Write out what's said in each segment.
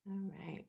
All right.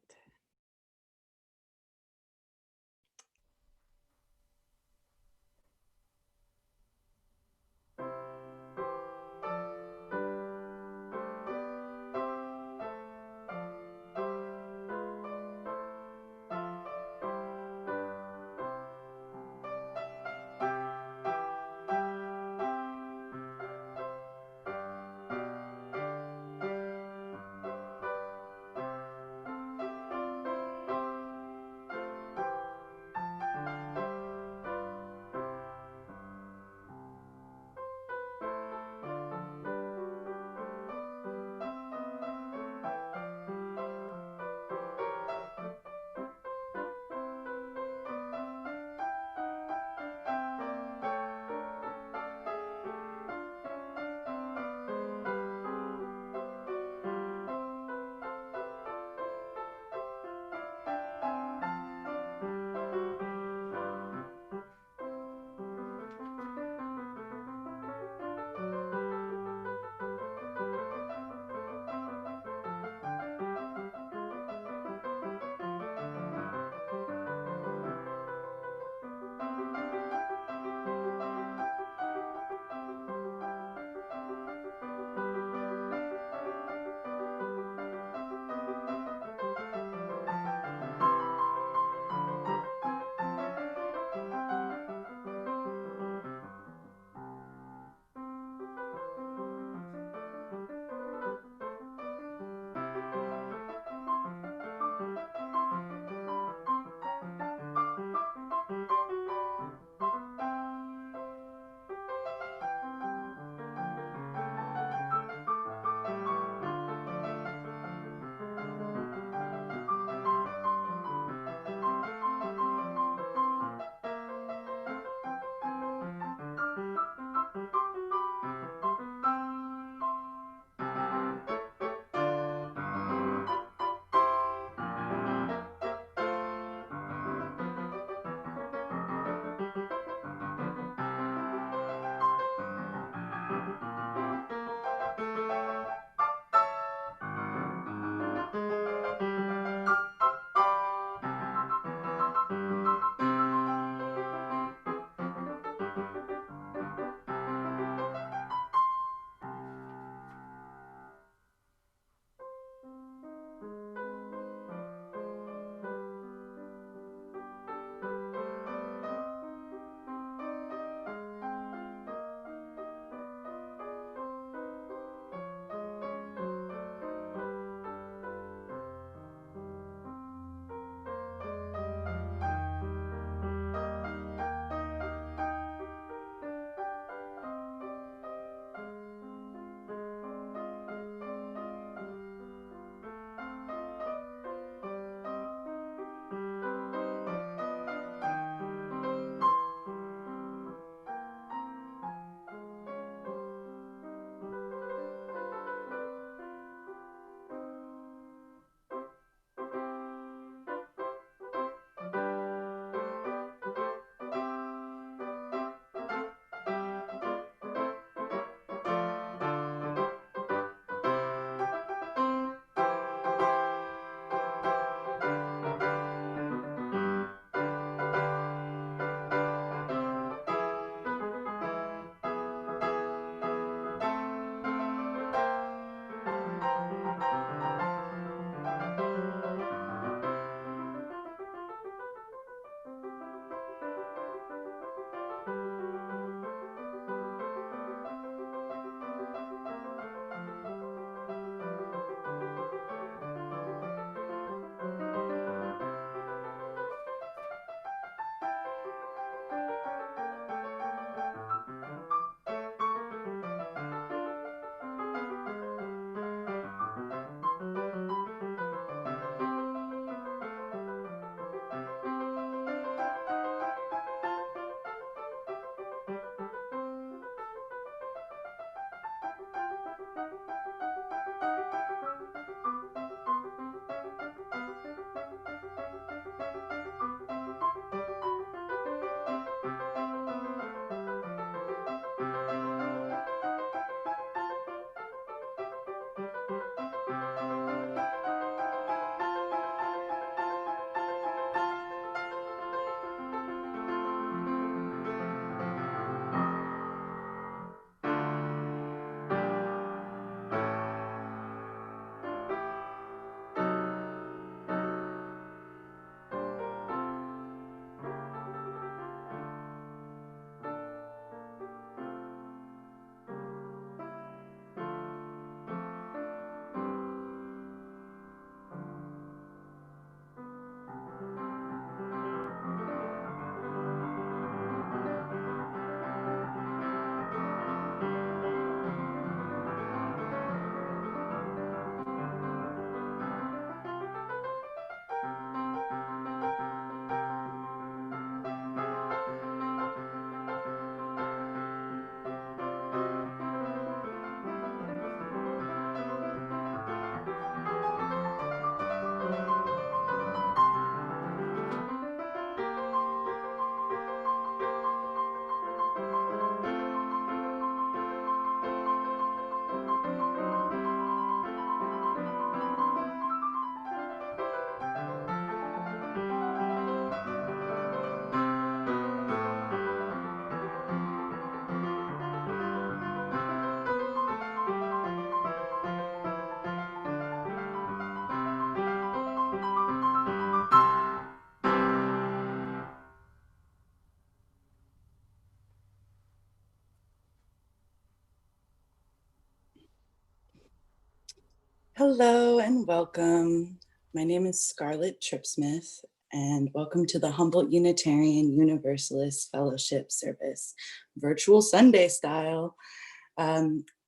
Hello and welcome. My name is Scarlett Tripsmith, and welcome to the Humboldt Unitarian Universalist Fellowship Service, virtual Sunday style.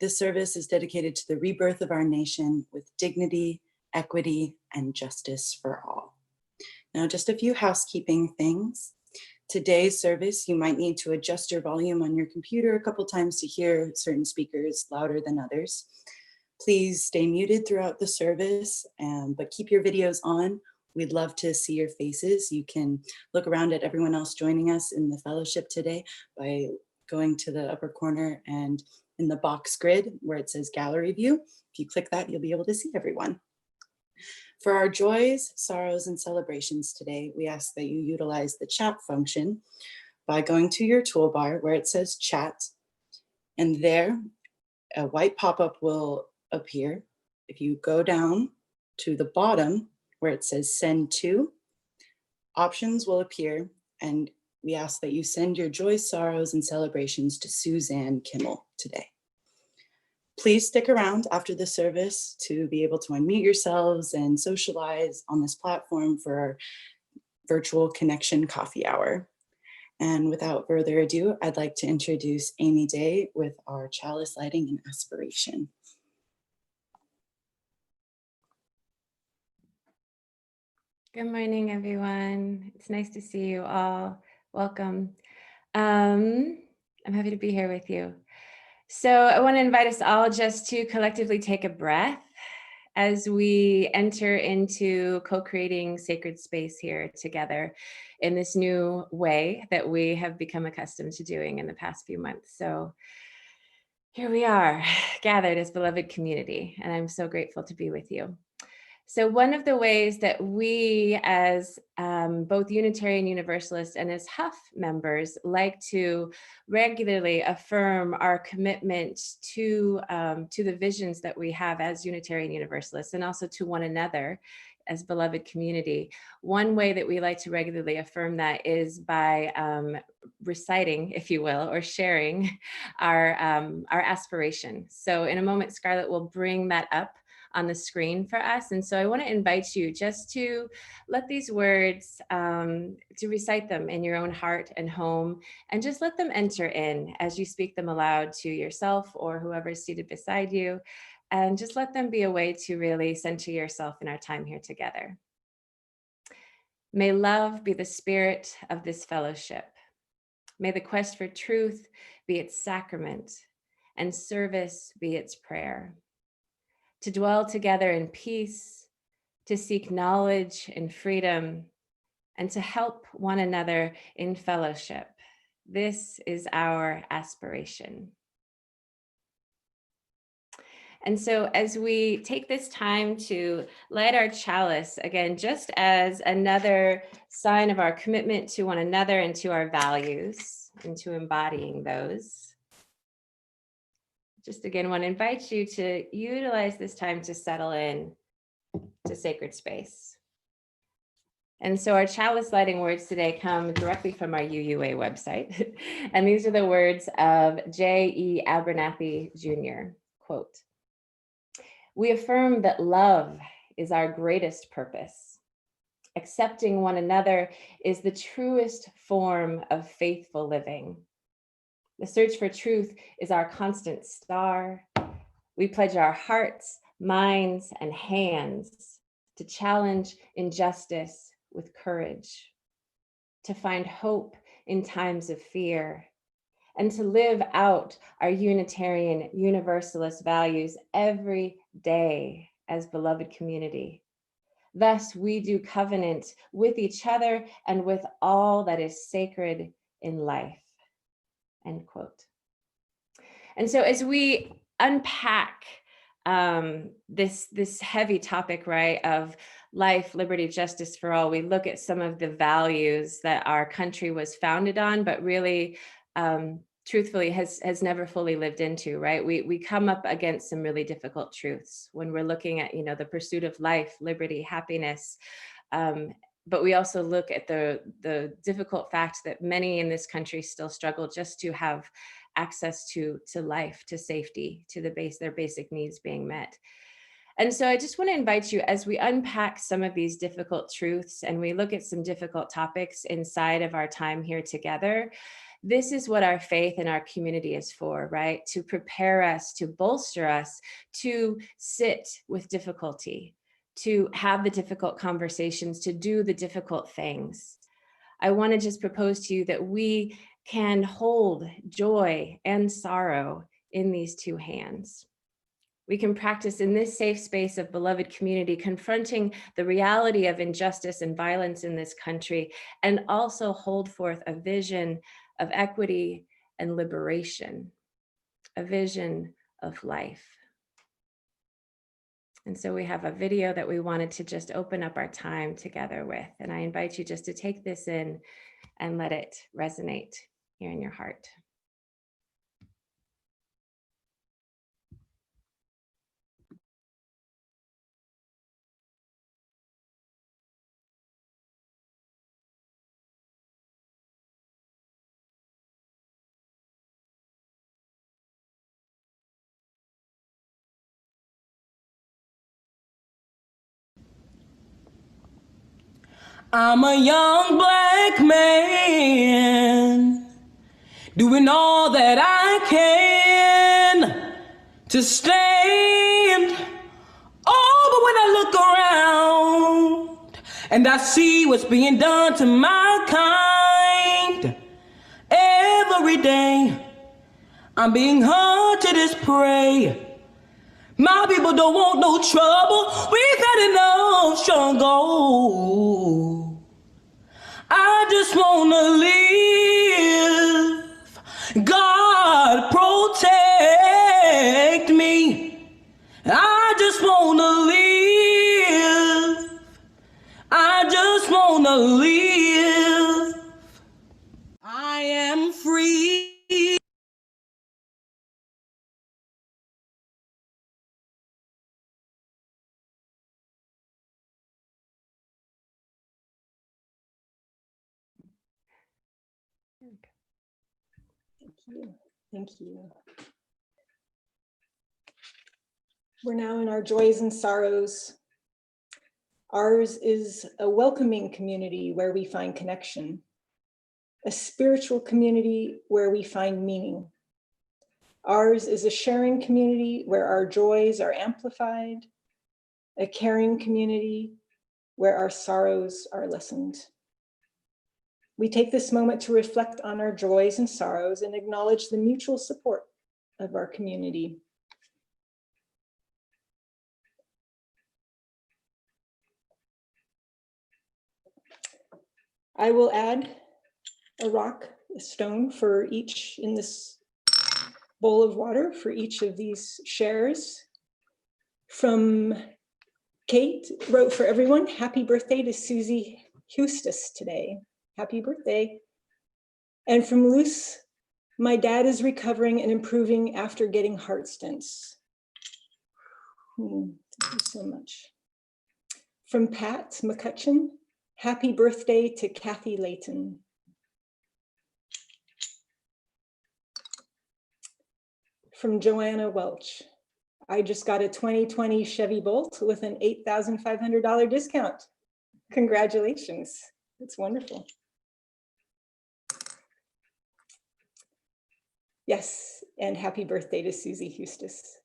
This service is dedicated to the rebirth of our nation with dignity, equity, and justice for all. Now, just a few housekeeping things. Today's service, you might need to adjust your volume on your computer a couple times to hear certain speakers louder than others. Please stay muted throughout the service, but keep your videos on. We'd love to see your faces. You can look around at everyone else joining us in the fellowship today by going to the upper corner and in the box grid where it says gallery view. If you click that, you'll be able to see everyone. For our joys, sorrows, and celebrations today, we ask that you utilize the chat function by going to your toolbar where it says chat, and there a white pop-up will appear. If you go down to the bottom where it says send to, options will appear, and we ask that you send your joys, sorrows, and celebrations to Suzanne Kimmel today. Please stick around after the service to be able to unmute yourselves and socialize on this platform for our virtual connection coffee hour. And without further ado, I'd like to introduce Amy Day with our chalice lighting and aspiration. Good morning, everyone. It's nice to see you all. Welcome. I'm happy to be here with you. So I want to invite us all just to collectively take a breath as we enter into co-creating sacred space here together in this new way that we have become accustomed to doing in the past few months. So here we are, gathered as beloved community, and I'm so grateful to be with you. So one of the ways that we as both Unitarian Universalists and as Huff members like to regularly affirm our commitment to the visions that we have as Unitarian Universalists and also to one another as beloved community. One way that we like to regularly affirm that is by reciting, if you will, or sharing our aspiration. So in a moment, Scarlett will bring that up on the screen for us. And so I want to invite you just to let these words, to recite them in your own heart and home, and just let them enter in as you speak them aloud to yourself or whoever is seated beside you. And just let them be a way to really center yourself in our time here together. May love be the spirit of this fellowship. May the quest for truth be its sacrament and service be its prayer. To dwell together in peace, to seek knowledge and freedom, and to help one another in fellowship. This is our aspiration. And so as we take this time to light our chalice, again, just as another sign of our commitment to one another and to our values and to embodying those, just again, want to invite you to utilize this time to settle in to sacred space. And so our chalice lighting words today come directly from our UUA website. And these are the words of J.E. Abernathy Jr., quote, "We affirm that love is our greatest purpose. Accepting one another is the truest form of faithful living. The search for truth is our constant star. We pledge our hearts, minds, and hands to challenge injustice with courage, to find hope in times of fear, and to live out our Unitarian Universalist values every day as beloved community. Thus, we do covenant with each other and with all that is sacred in life." End quote. And so as we unpack this heavy topic, right, of life, liberty, justice for all, we look at some of the values that our country was founded on, but really, truthfully, has never fully lived into, right? We come up against some really difficult truths when we're looking at, the pursuit of life, liberty, happiness, but we also look at the difficult fact that many in this country still struggle just to have access to life, to safety, to their basic needs being met. And so I just want to invite you, as we unpack some of these difficult truths and we look at some difficult topics inside of our time here together, this is what our faith and our community is for, right? To prepare us, to bolster us, to sit with difficulty, to have the difficult conversations, to do the difficult things. I want to just propose to you that we can hold joy and sorrow in these two hands. We can practice in this safe space of beloved community, confronting the reality of injustice and violence in this country, and also hold forth a vision of equity and liberation, a vision of life. And so we have a video that we wanted to just open up our time together with. And I invite you just to take this in and let it resonate here in your heart. I'm a young black man doing all that I can to stand. Oh, but when I look around and I see what's being done to my kind, every day I'm being hunted as prey. My people don't want no trouble. We've had enough struggle. I just wanna live. God protect me. I just wanna live. I just wanna live. I am free. Thank you. Thank you. We're now in our joys and sorrows. Ours is a welcoming community where we find connection, a spiritual community where we find meaning. Ours is a sharing community where our joys are amplified, a caring community where our sorrows are lessened. We take this moment to reflect on our joys and sorrows and acknowledge the mutual support of our community. I will add a rock, a stone for each in this bowl of water for each of these shares. From Kate, wrote for everyone, happy birthday to Susie Hustis today. Happy birthday. And from Luce, my dad is recovering and improving after getting heart stents. Thank you so much. From Pat McCutcheon, happy birthday to Kathy Layton. From Joanna Welch, I just got a 2020 Chevy Bolt with an $8,500 discount. Congratulations, it's wonderful. Yes, and happy birthday to Susie Hustis.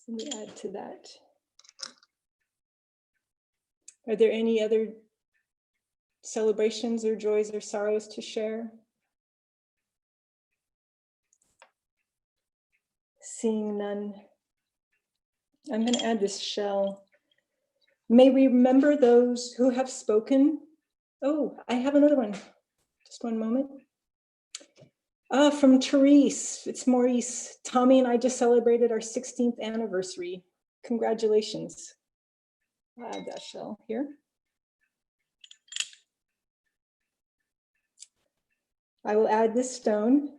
Let me add to that. Are there any other celebrations or joys or sorrows to share? Seeing none, I'm going to add this shell. May we remember those who have spoken. Oh, I have another one. Just one moment. From Therese, it's Maurice. Tommy and I just celebrated our 16th anniversary. Congratulations. I'll add that shell here. I will add this stone.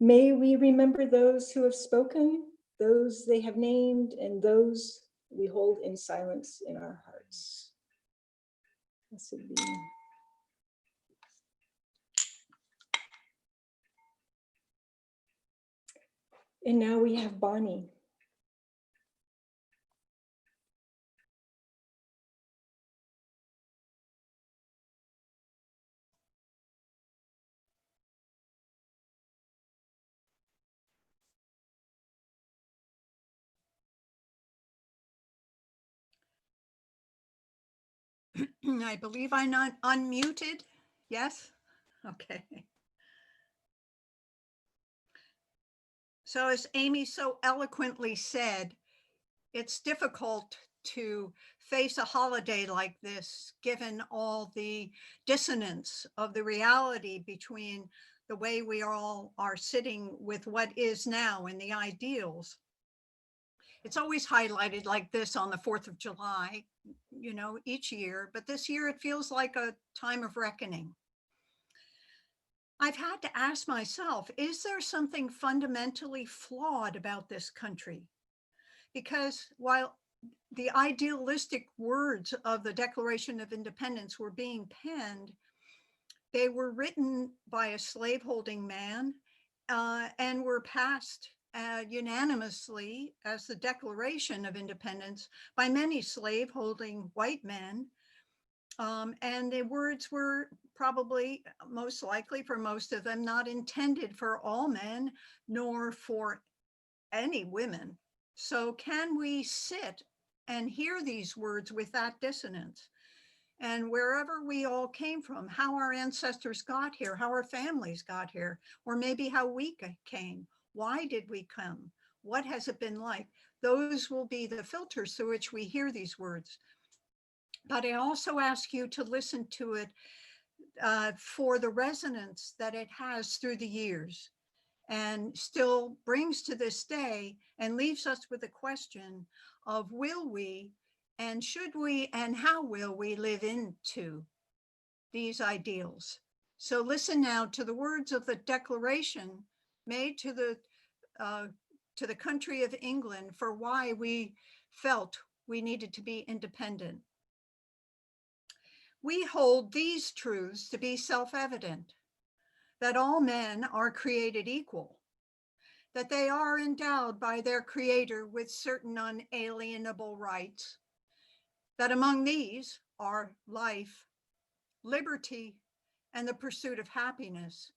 May we remember those who have spoken, those they have named, and those we hold in silence in our hearts. This would be. And now we have Bonnie. I believe I'm not unmuted. Yes? Okay. So as Amy so eloquently said, it's difficult to face a holiday like this, given all the dissonance of the reality between the way we all are sitting with what is now and the ideals. It's always highlighted like this on the 4th of July, you know, each year, but this year it feels like a time of reckoning. I've had to ask myself, is there something fundamentally flawed about this country? Because while the idealistic words of the Declaration of Independence were being penned, they were written by a slaveholding man and were passed unanimously as the Declaration of Independence by many slaveholding white men. And the words were probably, most likely for most of them, not intended for all men, nor for any women. So can we sit and hear these words with that dissonance? And wherever we all came from, how our ancestors got here, how our families got here, or maybe how we came, why did we come? What has it been like? Those will be the filters through which we hear these words. But I also ask you to listen to it for the resonance that it has through the years and still brings to this day and leaves us with the question of will we and should we and how will we live into these ideals? So listen now to the words of the declaration made to the country of England for why we felt we needed to be independent. We hold these truths to be self-evident, that all men are created equal, that they are endowed by their creator with certain unalienable rights, that among these are life, liberty, and the pursuit of happiness.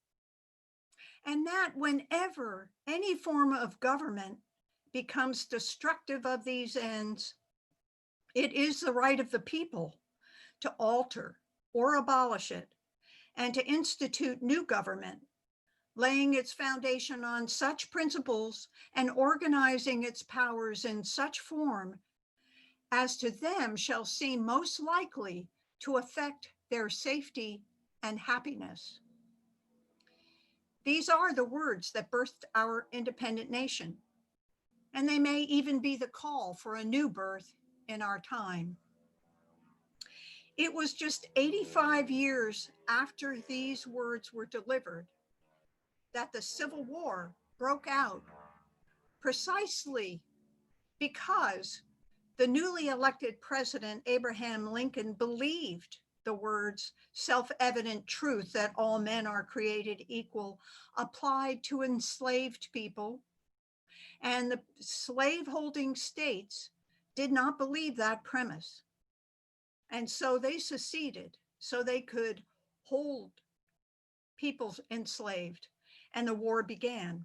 And that whenever any form of government becomes destructive of these ends, it is the right of the people to alter or abolish it and to institute new government, laying its foundation on such principles and organizing its powers in such form as to them shall seem most likely to affect their safety and happiness. These are the words that birthed our independent nation, and they may even be the call for a new birth in our time. It was just 85 years after these words were delivered that the Civil War broke out, precisely because the newly elected president, Abraham Lincoln, believed the words self-evident truth that all men are created equal applied to enslaved people. And the slaveholding states did not believe that premise. And so they seceded so they could hold people enslaved, and the war began.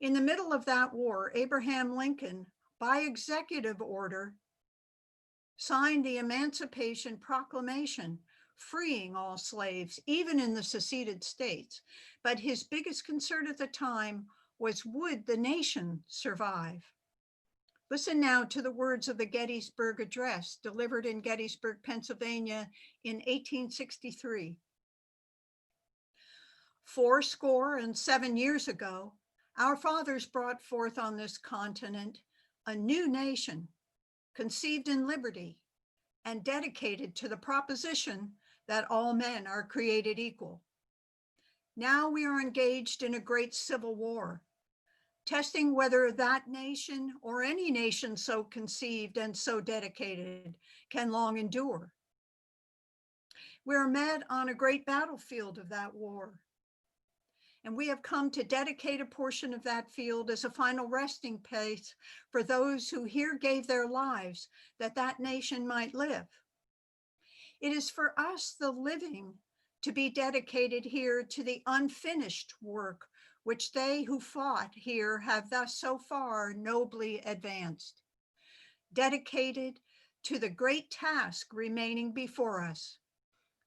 In the middle of that war, Abraham Lincoln, by executive order, signed the Emancipation Proclamation, freeing all slaves, even in the seceded states. But his biggest concern at the time was, would the nation survive? Listen now to the words of the Gettysburg Address, delivered in Gettysburg, Pennsylvania in 1863. 77 years ago, our fathers brought forth on this continent a new nation, conceived in liberty and dedicated to the proposition that all men are created equal. Now we are engaged in a great civil war, testing whether that nation or any nation so conceived and so dedicated can long endure. We're met on a great battlefield of that war, and we have come to dedicate a portion of that field as a final resting place for those who here gave their lives that that nation might live. It is for us, the living, to be dedicated here to the unfinished work which they who fought here have thus so far nobly advanced. Dedicated to the great task remaining before us,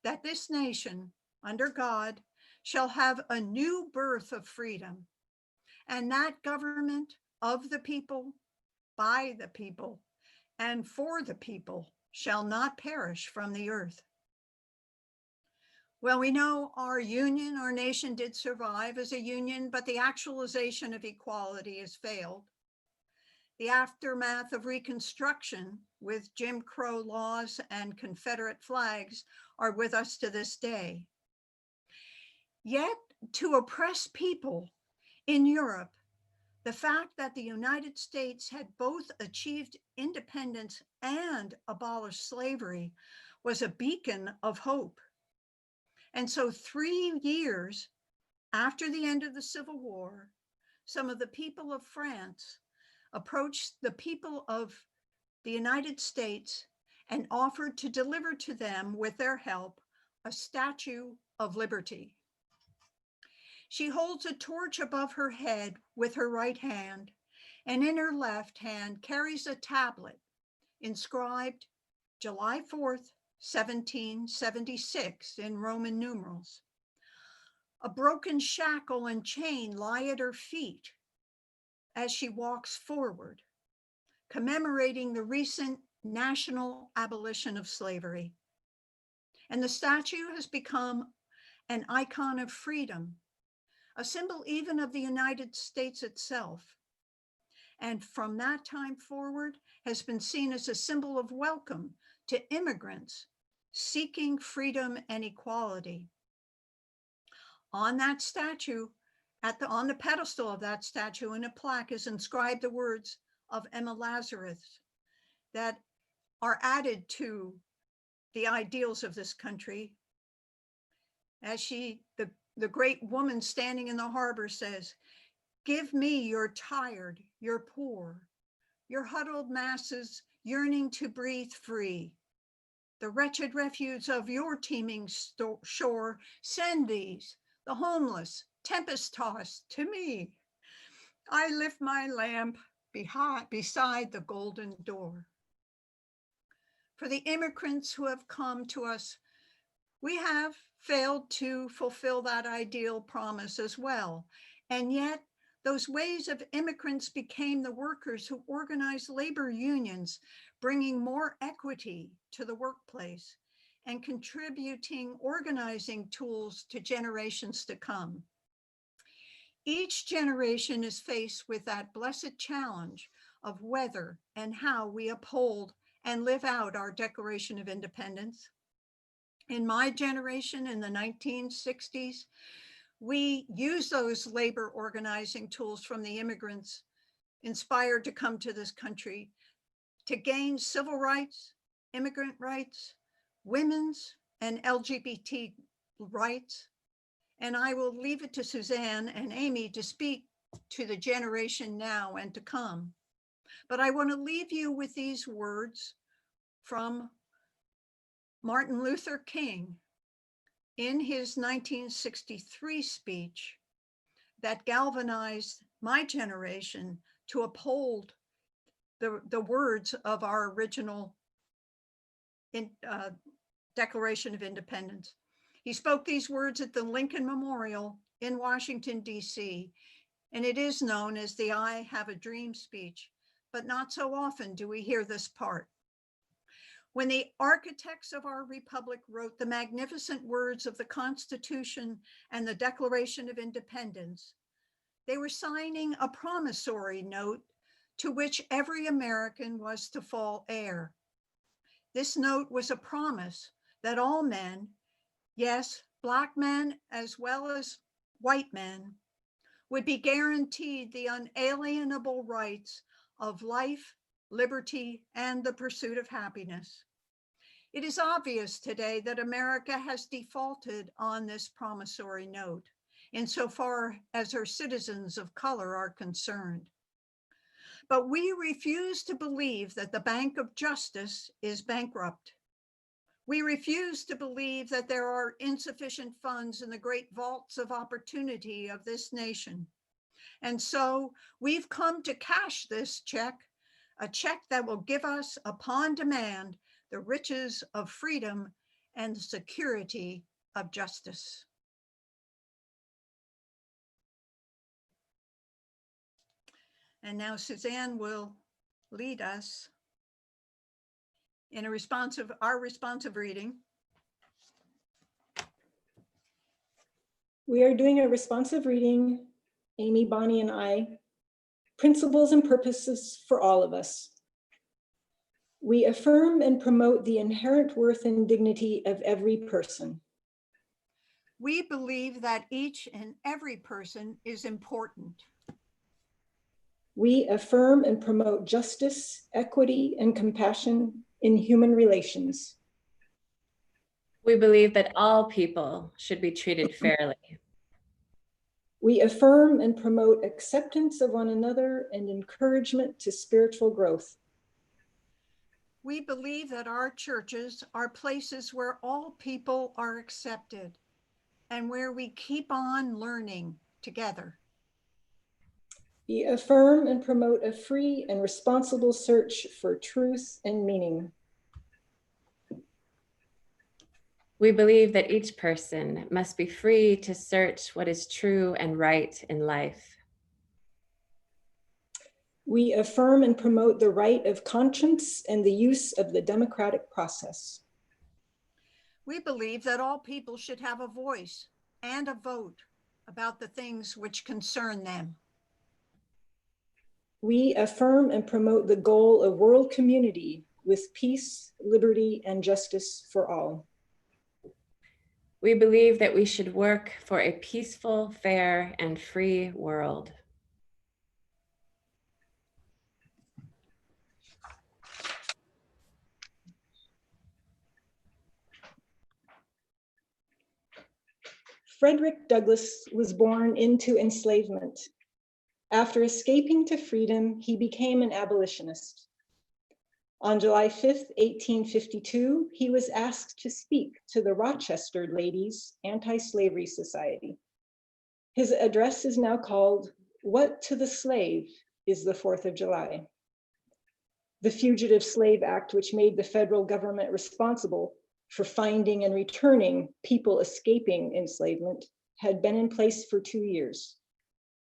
that this nation, under God, shall have a new birth of freedom, and that government of the people, by the people, and for the people shall not perish from the earth. Well, we know our union, our nation did survive as a union, but the actualization of equality has failed. The aftermath of Reconstruction with Jim Crow laws and Confederate flags are with us to this day. Yet, to oppress people in Europe, the fact that the United States had both achieved independence and abolished slavery was a beacon of hope. And so 3 years after the end of the Civil War, some of the people of France approached the people of the United States and offered to deliver to them, with their help, a Statue of Liberty. She holds a torch above her head with her right hand, and in her left hand carries a tablet inscribed July 4th, 1776 in Roman numerals. A broken shackle and chain lie at her feet as she walks forward, commemorating the recent national abolition of slavery. And the statue has become an icon of freedom, a symbol even of the United States itself. And from that time forward has been seen as a symbol of welcome to immigrants seeking freedom and equality. On that statue, on the pedestal of that statue, in a plaque is inscribed the words of Emma Lazarus that are added to the ideals of this country. As the great woman standing in the harbor says, "Give me your tired, your poor, your huddled masses yearning to breathe free. The wretched refuse of your teeming shore, send these, the homeless, tempest-tossed, to me. I lift my lamp beside the golden door." For the immigrants who have come to us, we have failed to fulfill that ideal promise as well. And yet, those waves of immigrants became the workers who organized labor unions, bringing more equity to the workplace and contributing organizing tools to generations to come. Each generation is faced with that blessed challenge of whether and how we uphold and live out our Declaration of Independence. In my generation, in the 1960s, we used those labor organizing tools from the immigrants inspired to come to this country to gain civil rights, immigrant rights, women's and LGBT rights. And I will leave it to Suzanne and Amy to speak to the generation now and to come. But I want to leave you with these words from Martin Luther King in his 1963 speech that galvanized my generation to uphold the words of our original Declaration of Independence. He spoke these words at the Lincoln Memorial in Washington, D.C., and it is known as the I Have a Dream speech, but not so often do we hear this part. When the architects of our republic wrote the magnificent words of the Constitution and the Declaration of Independence, they were signing a promissory note to which every American was to fall heir. This note was a promise that all men, yes, Black men as well as white men, would be guaranteed the unalienable rights of life, liberty, and the pursuit of happiness. It is obvious today that America has defaulted on this promissory note insofar as her citizens of color are concerned. But we refuse to believe that the Bank of Justice is bankrupt. We refuse to believe that there are insufficient funds in the great vaults of opportunity of this nation. And so we've come to cash this check a check that will give us upon demand the riches of freedom and the security of justice. And now Suzanne will lead us in our responsive reading. We are doing a responsive reading, Amy, Bonnie, and I, Principles and Purposes for All of Us. We affirm and promote the inherent worth and dignity of every person. We believe that each and every person is important. We affirm and promote justice, equity, and compassion in human relations. We believe that all people should be treated fairly. We affirm and promote acceptance of one another and encouragement to spiritual growth. We believe that our churches are places where all people are accepted and where we keep on learning together. We affirm and promote a free and responsible search for truth and meaning. We believe that each person must be free to search what is true and right in life. We affirm and promote the right of conscience and the use of the democratic process. We believe that all people should have a voice and a vote about the things which concern them. We affirm and promote the goal of world community with peace, liberty, and justice for all. We believe that we should work for a peaceful, fair, and free world. Frederick Douglass was born into enslavement. After escaping to freedom, he became an abolitionist. On July 5th, 1852, he was asked to speak to the Rochester Ladies Anti-Slavery Society. His address is now called, "What to the Slave is the 4th of July?" The Fugitive Slave Act, which made the federal government responsible for finding and returning people escaping enslavement, had been in place for 2 years.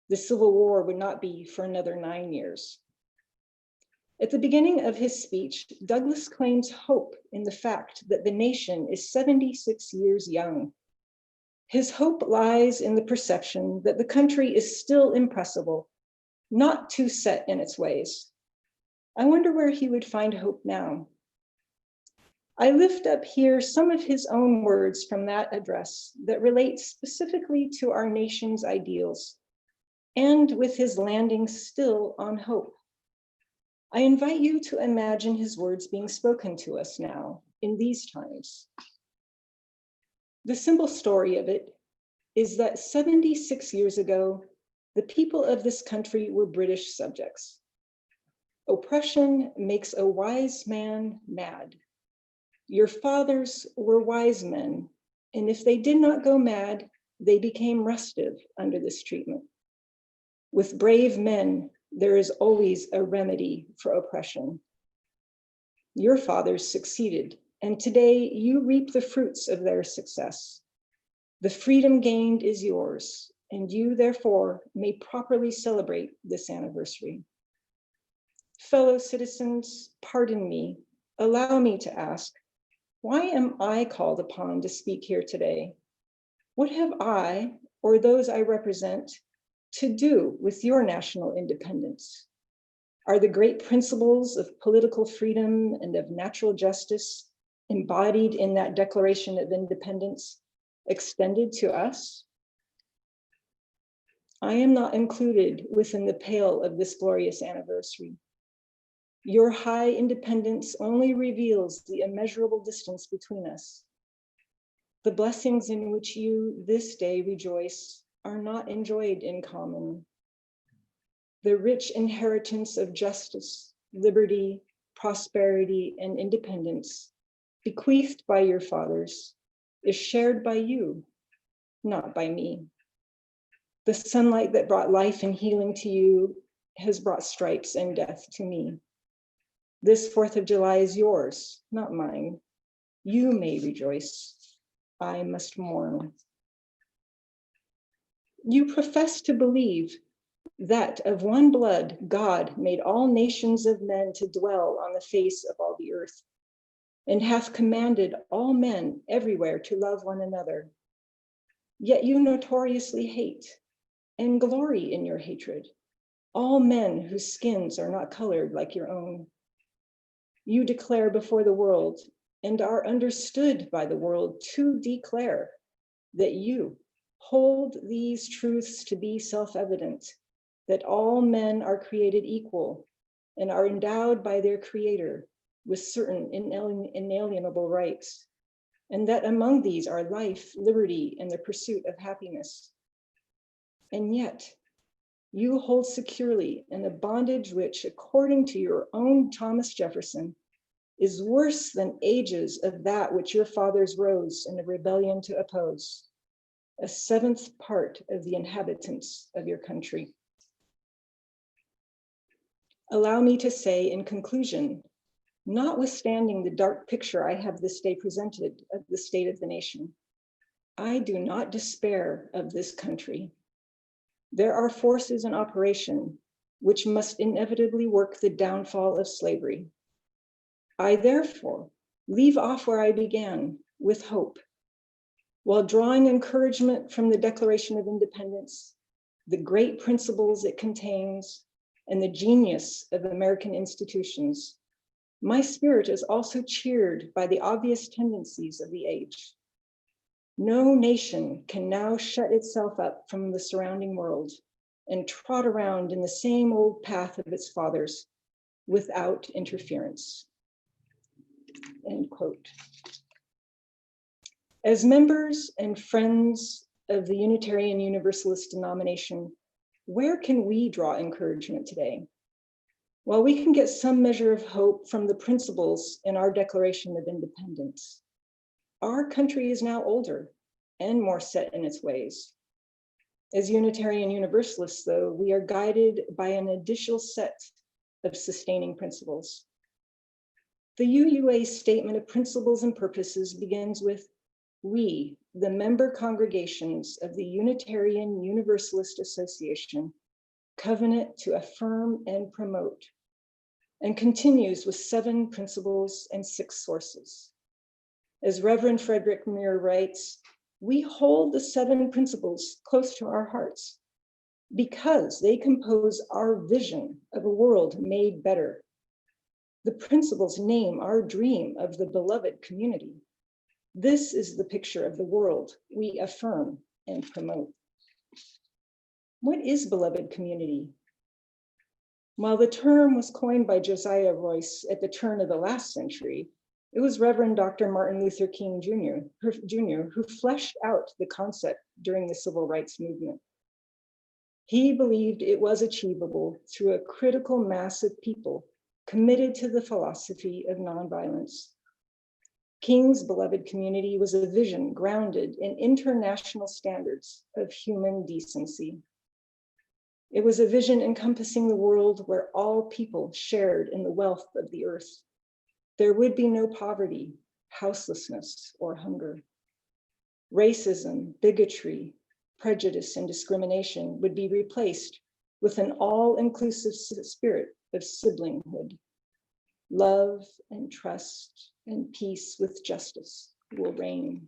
The Civil War would not be for another 9 years. At the beginning of his speech, Douglass claims hope in the fact that the nation is 76 years young. His hope lies in the perception that the country is still impressible, not too set in its ways. I wonder where he would find hope now. I lift up here some of his own words from that address that relate specifically to our nation's ideals, and with his landing still on hope. I invite you to imagine his words being spoken to us now in these times. The simple story of it is that 76 years ago, the people of this country were British subjects. Oppression makes a wise man mad. Your fathers were wise men, and if they did not go mad, they became restive under this treatment. With brave men, there is always a remedy for oppression. Your fathers succeeded, and today you reap the fruits of their success. The freedom gained is yours, and you therefore may properly celebrate this anniversary. Fellow citizens, pardon me, allow me to ask, why am I called upon to speak here today? What have I, or those I represent, to do with your national independence? Are the great principles of political freedom and of natural justice embodied in that Declaration of Independence extended to us? I am not included within the pale of this glorious anniversary. Your high independence only reveals the immeasurable distance between us. The blessings in which you this day rejoice are not enjoyed in common. The rich inheritance of justice, liberty, prosperity, and independence bequeathed by your fathers is shared by you, not by me. The sunlight that brought life and healing to you has brought stripes and death to me. This 4th of July is yours, not mine. You may rejoice. I must mourn. You profess to believe that of one blood God made all nations of men to dwell on the face of all the earth, and hath commanded all men everywhere to love one another. Yet you notoriously hate and glory in your hatred all men whose skins are not colored like your own. You declare before the world and are understood by the world to declare that you hold these truths to be self-evident, that all men are created equal and are endowed by their creator with certain inalienable rights, and that among these are life, liberty, and the pursuit of happiness. And yet, you hold securely in a bondage which, according to your own Thomas Jefferson, is worse than ages of that which your fathers rose in a rebellion to oppose, a 7th part of the inhabitants of your country. Allow me to say in conclusion, notwithstanding the dark picture I have this day presented of the state of the nation, I do not despair of this country. There are forces in operation which must inevitably work the downfall of slavery. I therefore leave off where I began, with hope, while drawing encouragement from the Declaration of Independence, the great principles it contains, and the genius of American institutions. My spirit is also cheered by the obvious tendencies of the age. No nation can now shut itself up from the surrounding world and trot around in the same old path of its fathers without interference. End quote. As members and friends of the Unitarian Universalist denomination, where can we draw encouragement today? While we can get some measure of hope from the principles in our Declaration of Independence, our country is now older and more set in its ways. As Unitarian Universalists, though, we are guided by an additional set of sustaining principles. The UUA statement of principles and purposes begins with, we, the member congregations of the Unitarian Universalist Association, covenant to affirm and promote, and continues with 7 principles and 6 sources. As Reverend Frederick Muir writes, we hold the 7 principles close to our hearts because they compose our vision of a world made better. The principles name our dream of the beloved community. This is the picture of the world we affirm and promote. What is beloved community? While the term was coined by Josiah Royce at the turn of the last century, it was Reverend Dr. Martin Luther King Jr. who fleshed out the concept during the Civil Rights Movement. He believed it was achievable through a critical mass of people committed to the philosophy of nonviolence. King's beloved community was a vision grounded in international standards of human decency. It was a vision encompassing the world where all people shared in the wealth of the earth. There would be no poverty, houselessness, or hunger. Racism, bigotry, prejudice, and discrimination would be replaced with an all-inclusive spirit of siblinghood. Love and trust and peace with justice will reign.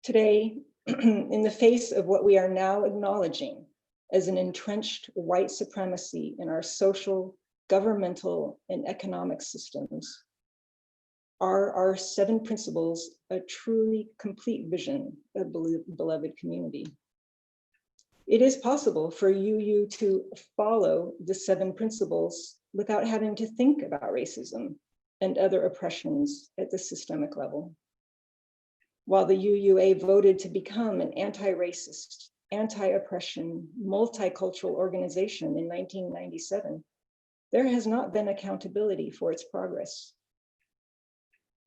Today, in the face of what we are now acknowledging as an entrenched white supremacy in our social, governmental, and economic systems, are our 7 principles a truly complete vision of beloved community? It is possible for UU to follow the 7 principles without having to think about racism and other oppressions at the systemic level. While the UUA voted to become an anti-racist, anti-oppression, multicultural organization in 1997, there has not been accountability for its progress.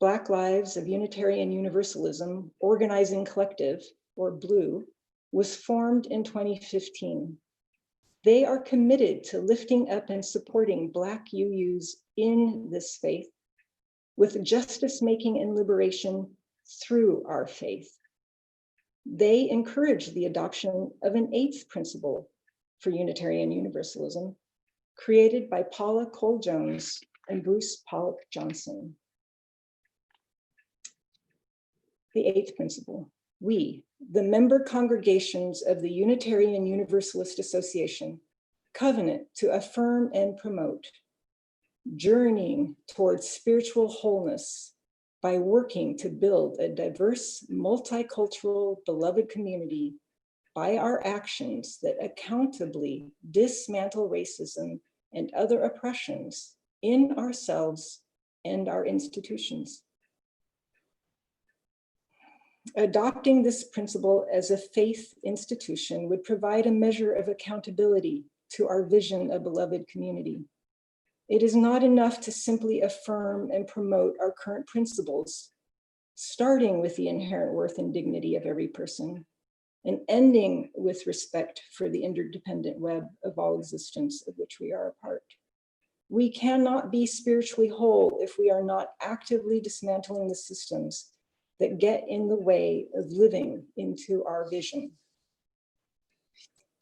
Black Lives of Unitarian Universalism Organizing Collective, or BLUE, was formed in 2015. They are committed to lifting up and supporting Black UUs in this faith with justice making and liberation through our faith. They encourage the adoption of an eighth principle for Unitarian Universalism, created by Paula Cole Jones and Bruce Pollock Johnson. The eighth principle: we, the member congregations of the Unitarian Universalist Association, covenant to affirm and promote, journeying towards spiritual wholeness by working to build a diverse, multicultural, beloved community by our actions that accountably dismantle racism and other oppressions in ourselves and our institutions. Adopting this principle as a faith institution would provide a measure of accountability to our vision of beloved community. It is not enough to simply affirm and promote our current principles, starting with the inherent worth and dignity of every person, and ending with respect for the interdependent web of all existence of which we are a part. We cannot be spiritually whole if we are not actively dismantling the systems that get in the way of living into our vision.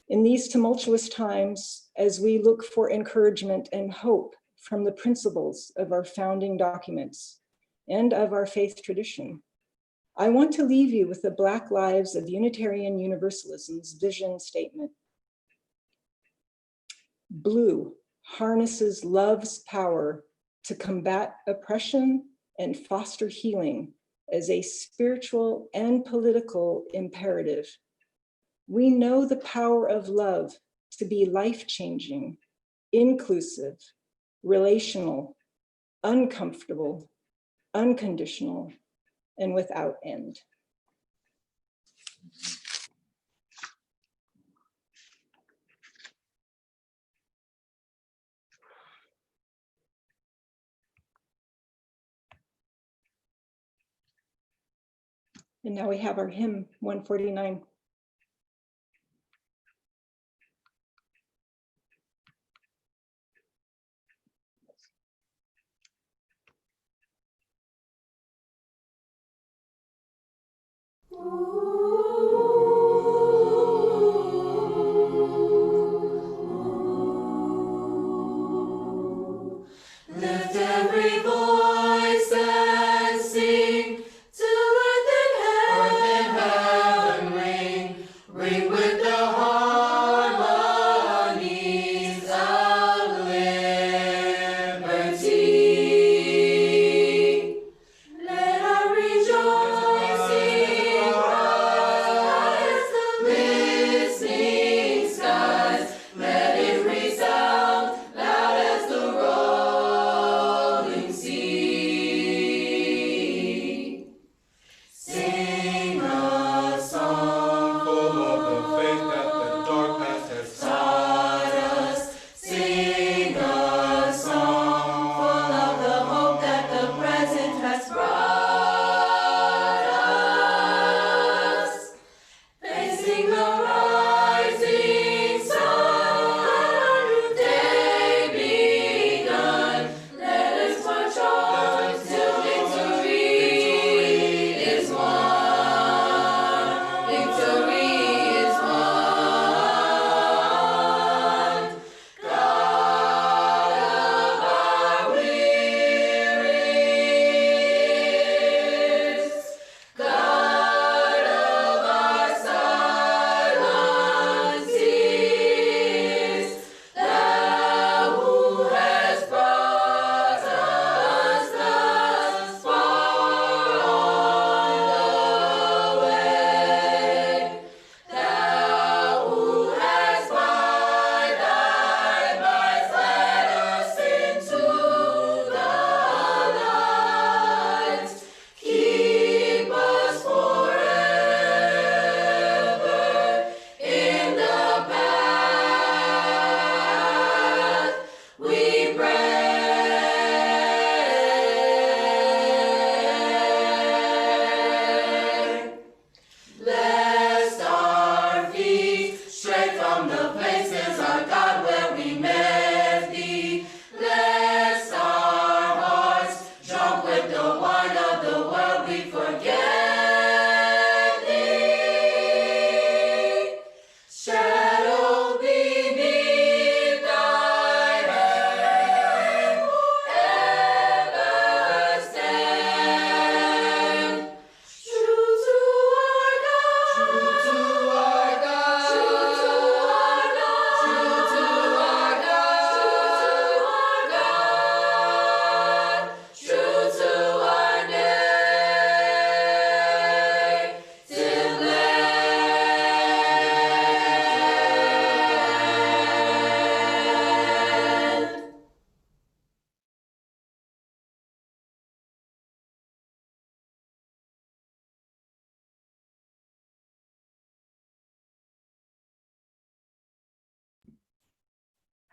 In these tumultuous times, as we look for encouragement and hope from the principles of our founding documents and of our faith tradition, I want to leave you with the Black Lives of Unitarian Universalism's vision statement. Blue harnesses love's power to combat oppression and foster healing as a spiritual and political imperative. We know the power of love to be life-changing, inclusive, relational, uncomfortable, unconditional, and without end. And now we have our hymn 149. Lift every voice and sing, till earth and heaven ring, ring with the harmonies of liberty. Let our rejoicing rise, the listening skies, let it resound loud as the roar.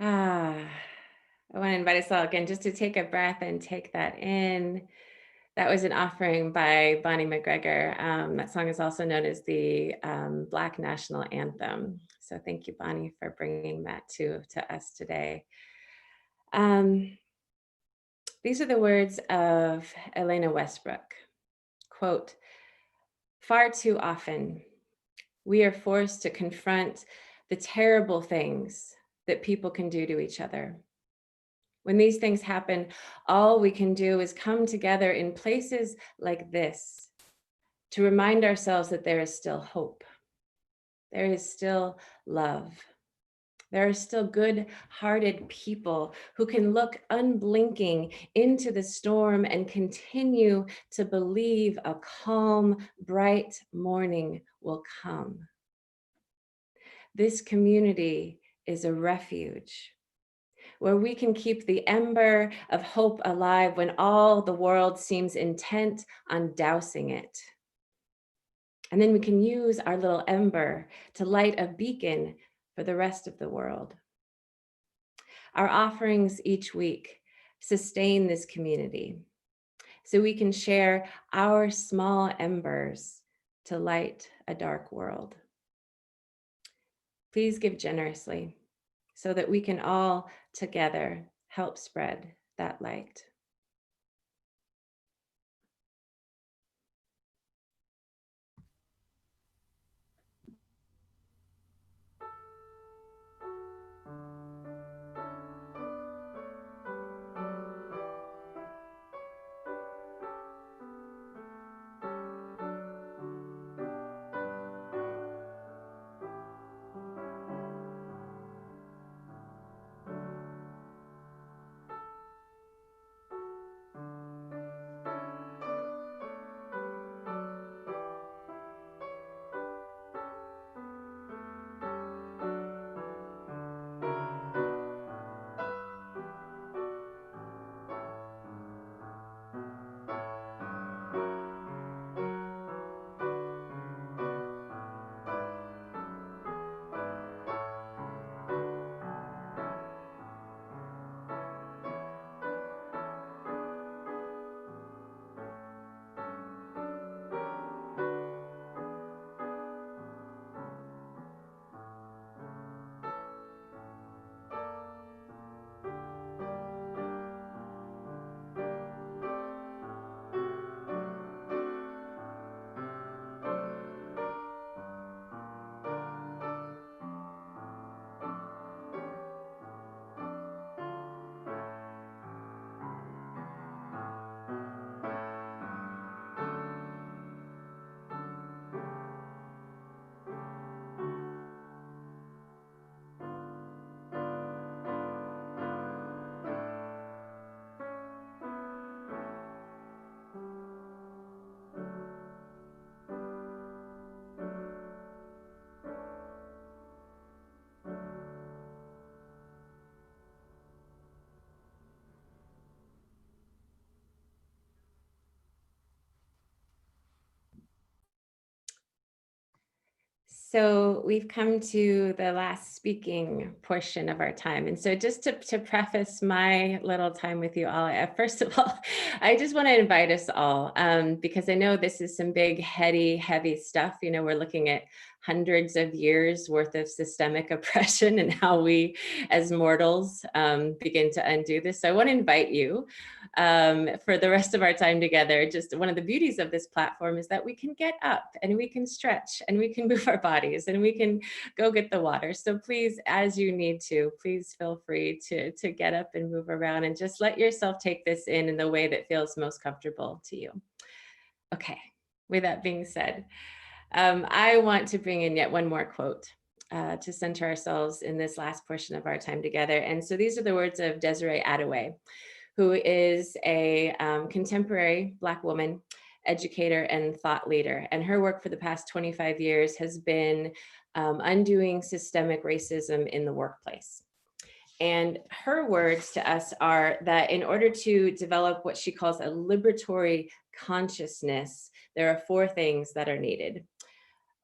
I want to invite us all again just to take a breath and take that in. That was an offering by Bonnie McGregor. That song is also known as the Black National Anthem. So thank you, Bonnie, for bringing that to us today. These are the words of Elena Westbrook. Quote, "Far too often, we are forced to confront the terrible things that people can do to each other. When these things happen, all we can do is come together in places like this to remind ourselves that there is still hope. There is still love. There are still good-hearted people who can look unblinking into the storm and continue to believe a calm, bright morning will come. This community is a refuge where we can keep the ember of hope alive when all the world seems intent on dousing it. And then we can use our little ember to light a beacon for the rest of the world. Our offerings each week sustain this community so we can share our small embers to light a dark world. Please give generously so that we can all together help spread that light. So we've come to the last speaking portion of our time. And so just to preface my little time with you all, first of all, I just want to invite us all, because I know this is some big, heavy stuff. You know, we're looking at hundreds of years worth of systemic oppression and how we as mortals begin to undo this. So I want to invite you for the rest of our time together. Just one of the beauties of this platform is that we can get up and we can stretch and we can move our bodies and we can go get the water. So please, as you need to, please feel free to get up and move around and just let yourself take this in the way that feels most comfortable to you. Okay, with that being said, I want to bring in yet one more quote to center ourselves in this last portion of our time together. And so these are the words of Desiree Adaway, who is a contemporary Black woman, educator and thought leader. And her work for the past 25 years has been undoing systemic racism in the workplace. And her words to us are that in order to develop what she calls a liberatory consciousness, there are 4 things that are needed: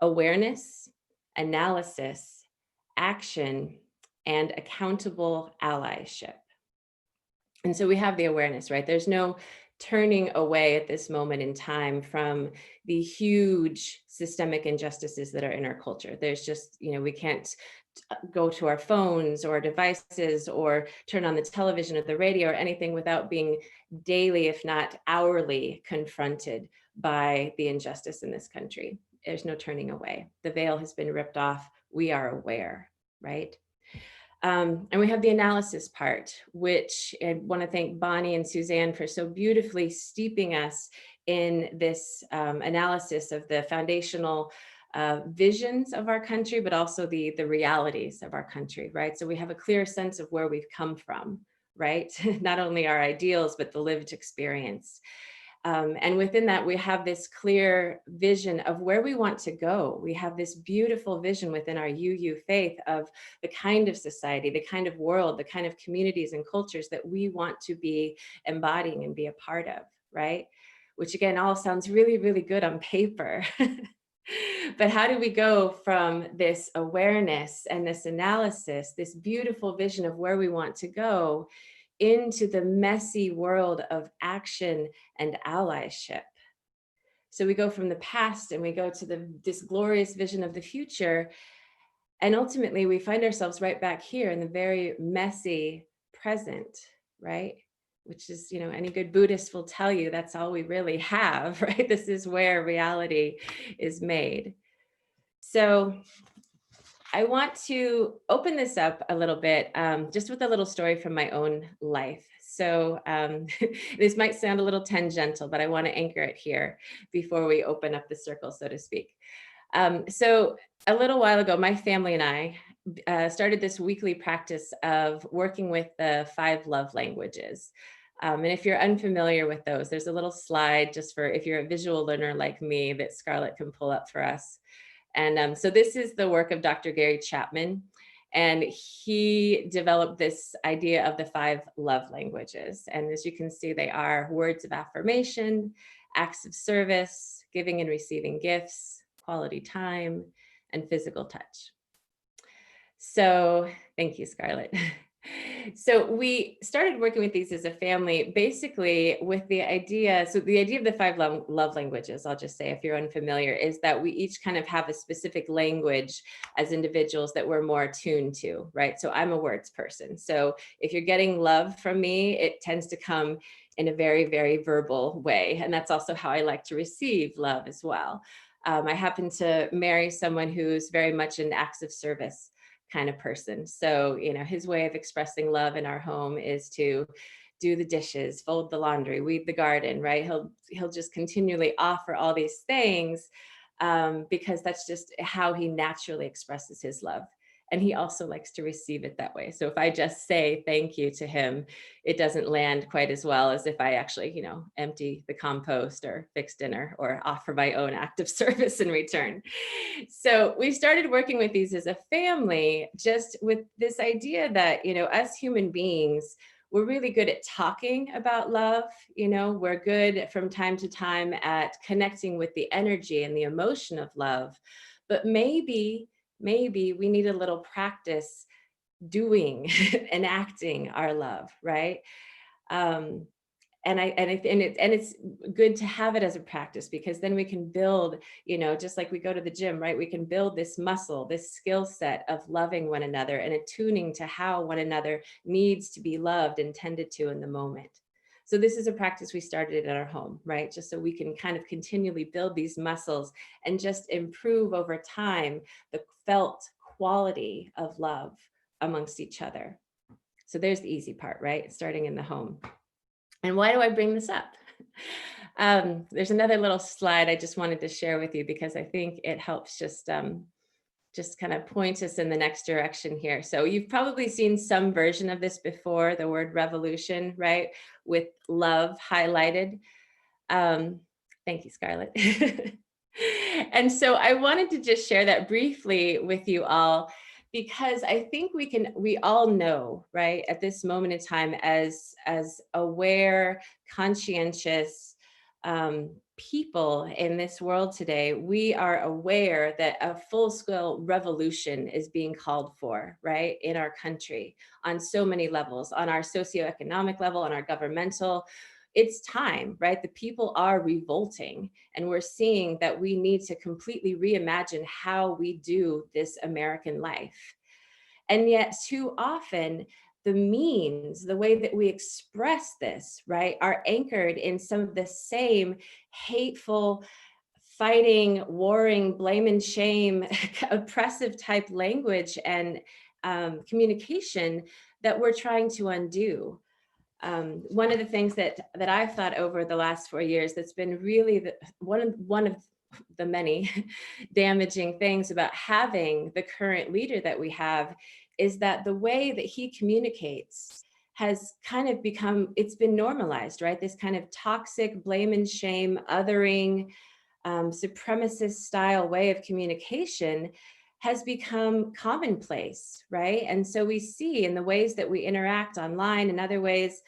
awareness, analysis, action, and accountable allyship. And so we have the awareness, right? There's no turning away at this moment in time from the huge systemic injustices that are in our culture. There's just, we can't go to our phones or devices or turn on the television or the radio or anything without being daily, if not hourly, confronted by the injustice in this country. There's no turning away. The veil has been ripped off. We are aware, right? And we have the analysis part, which I want to thank Bonnie and Suzanne for so beautifully steeping us in this analysis of the foundational visions of our country, but also the realities of our country, right? So we have a clear sense of where we've come from, right? Not only our ideals, but the lived experience. And within that, we have this clear vision of where we want to go. We have this beautiful vision within our UU faith of the kind of society, the kind of world, the kind of communities and cultures that we want to be embodying and be a part of, right? Which again, all sounds really, really good on paper. But how do we go from this awareness and this analysis, this beautiful vision of where we want to go, into the messy world of action and allyship? So we go from the past and we go to this glorious vision of the future. And ultimately we find ourselves right back here in the very messy present, right? Which is, any good Buddhist will tell you that's all we really have, right? This is where reality is made. So I want to open this up a little bit, just with a little story from my own life. So this might sound a little tangential, but I want to anchor it here before we open up the circle, so to speak. So a little while ago, my family and I started this weekly practice of working with the 5 love languages. And if you're unfamiliar with those, there's a little slide just for if you're a visual learner like me that Scarlett can pull up for us. And so this is the work of Dr. Gary Chapman, and he developed this idea of the 5 love languages. And as you can see, they are words of affirmation, acts of service, giving and receiving gifts, quality time, and physical touch. So thank you, Scarlett. So we started working with these as a family, basically with the idea, so the idea of the 5 love languages, I'll just say if you're unfamiliar, is that we each kind of have a specific language as individuals that we're more attuned to, right? So I'm a words person. So if you're getting love from me, it tends to come in a very, very verbal way. And that's also how I like to receive love as well. I happen to marry someone who's very much an acts of service kind of person. So, his way of expressing love in our home is to do the dishes, fold the laundry, weed the garden, right? He'll just continually offer all these things because that's just how he naturally expresses his love. And he also likes to receive it that way. So if I just say thank you to him, it doesn't land quite as well as if I actually, empty the compost or fix dinner or offer my own act of service in return. So we started working with these as a family, just with this idea that, us human beings, we're really good at talking about love. We're good from time to time at connecting with the energy and the emotion of love, but maybe we need a little practice doing enacting our love, right? And it's good to have it as a practice, because then we can build, just like we go to the gym, right? We can build this muscle, this skill set of loving one another and attuning to how one another needs to be loved and tended to in the moment. So this is a practice we started in our home, right? Just so we can kind of continually build these muscles and just improve over time the felt quality of love amongst each other. So there's the easy part, right? Starting in the home. And why do I bring this up? There's another little slide I just wanted to share with you because I think it helps just kind of point us in the next direction here. So you've probably seen some version of this before, the word revolution, right? With love highlighted. Thank you, Scarlett. And so I wanted to just share that briefly with you all, because I think we all know, right, at this moment in time, as aware, conscientious, people in this world today, we are aware that a full-scale revolution is being called for, right, in our country on so many levels, on our socioeconomic level, on our governmental. It's time, right? The people are revolting, and we're seeing that we need to completely reimagine how we do this American life. And yet too often, the means, the way that we express this, right, are anchored in some of the same hateful, fighting, warring, blame and shame, oppressive type language and communication that we're trying to undo. One of the things that I've thought over the last 4 years that's been really one of the many damaging things about having the current leader that we have is that the way that he communicates has kind of become, it's been normalized, right? This kind of toxic blame and shame, othering, supremacist style way of communication has become commonplace, right? And so we see in the ways that we interact online and other ways,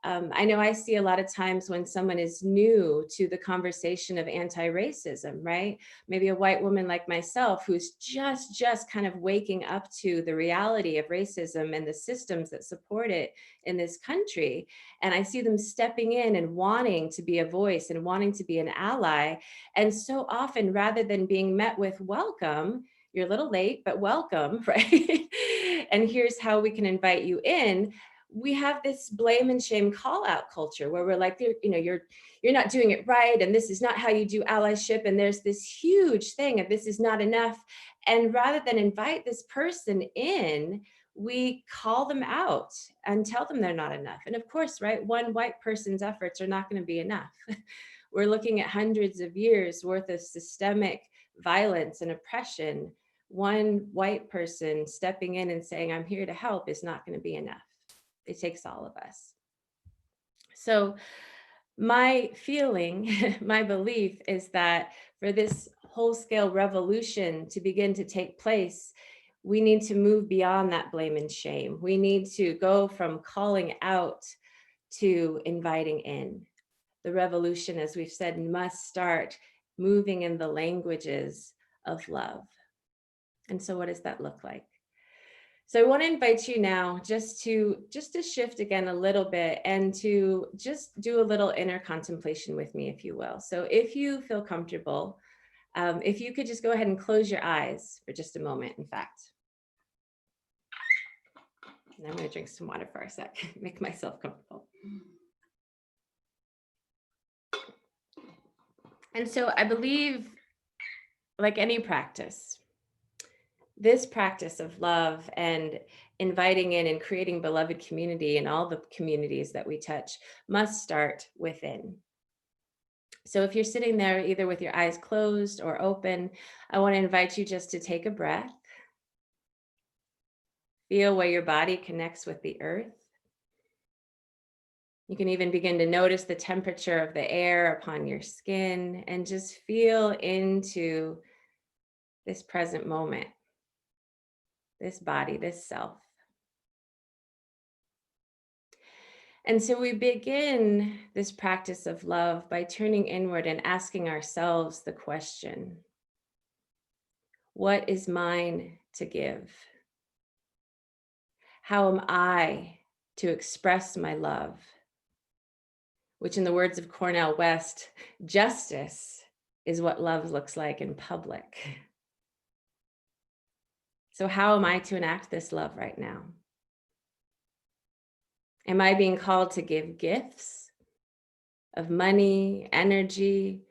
I know I see a lot of times when someone is new to the conversation of anti-racism, right? Maybe a white woman like myself who's just kind of waking up to the reality of racism and the systems that support it in this country. And I see them stepping in and wanting to be a voice and wanting to be an ally. And so often, rather than being met with welcome, you're a little late, but welcome, right? And here's how we can invite you in. We have this blame and shame call out culture where we're like, you're not doing it right. And this is not how you do allyship. And there's this huge thing of this is not enough. And rather than invite this person in, we call them out and tell them they're not enough. And of course, right, one white person's efforts are not going to be enough. We're looking at hundreds of years worth of systemic violence and oppression. One white person stepping in and saying, I'm here to help is not going to be enough. It takes all of us. So my feeling, my belief is that for this whole-scale revolution to begin to take place, we need to move beyond that blame and shame. We need to go from calling out to inviting in. The revolution, as we've said, must start moving in the languages of love. And so what does that look like? So I want to invite you now just to shift again a little bit and to just do a little inner contemplation with me, if you will. So if you feel comfortable, if you could just go ahead and close your eyes for just a moment, in fact. And I'm going to drink some water for a sec, make myself comfortable. And so I believe, like any practice, this practice of love and inviting in and creating beloved community in all the communities that we touch must start within. So if you're sitting there either with your eyes closed or open, I want to invite you just to take a breath. Feel where your body connects with the earth. You can even begin to notice the temperature of the air upon your skin and just feel into this present moment. This body, this self. And so we begin this practice of love by turning inward and asking ourselves the question, what is mine to give? How am I to express my love? Which in the words of Cornel West, justice is what love looks like in public. So how am I to enact this love right now? Am I being called to give gifts of money, energy,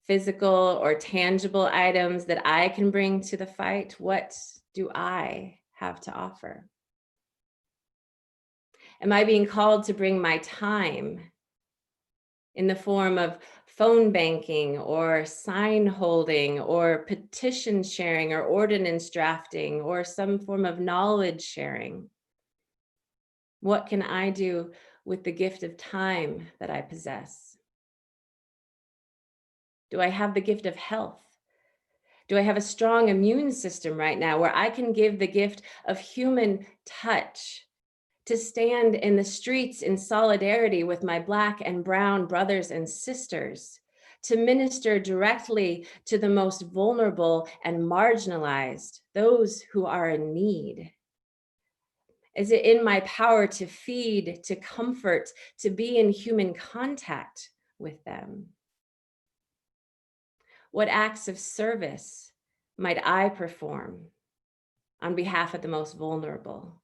physical or tangible items that I can bring to the fight? What do I have to offer? Am I being called to bring my time in the form of phone banking or sign holding or petition sharing or ordinance drafting or some form of knowledge sharing? What can I do with the gift of time that I possess? Do I have the gift of health? Do I have a strong immune system right now where I can give the gift of human touch to stand in the streets in solidarity with my Black and brown brothers and sisters, to minister directly to the most vulnerable and marginalized, those who are in need? Is it in my power to feed, to comfort, to be in human contact with them? What acts of service might I perform on behalf of the most vulnerable,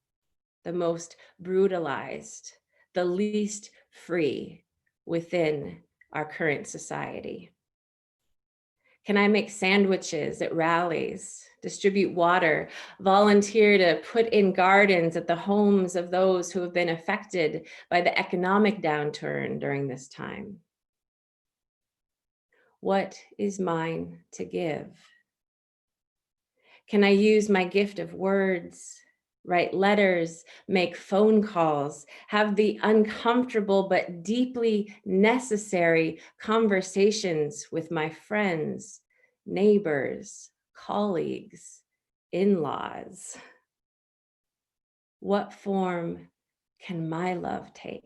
the most brutalized, the least free within our current society? Can I make sandwiches at rallies, distribute water, volunteer to put in gardens at the homes of those who have been affected by the economic downturn during this time? What is mine to give? Can I use my gift of words, write letters, make phone calls, have the uncomfortable but deeply necessary conversations with my friends, neighbors, colleagues, in-laws? What form can my love take?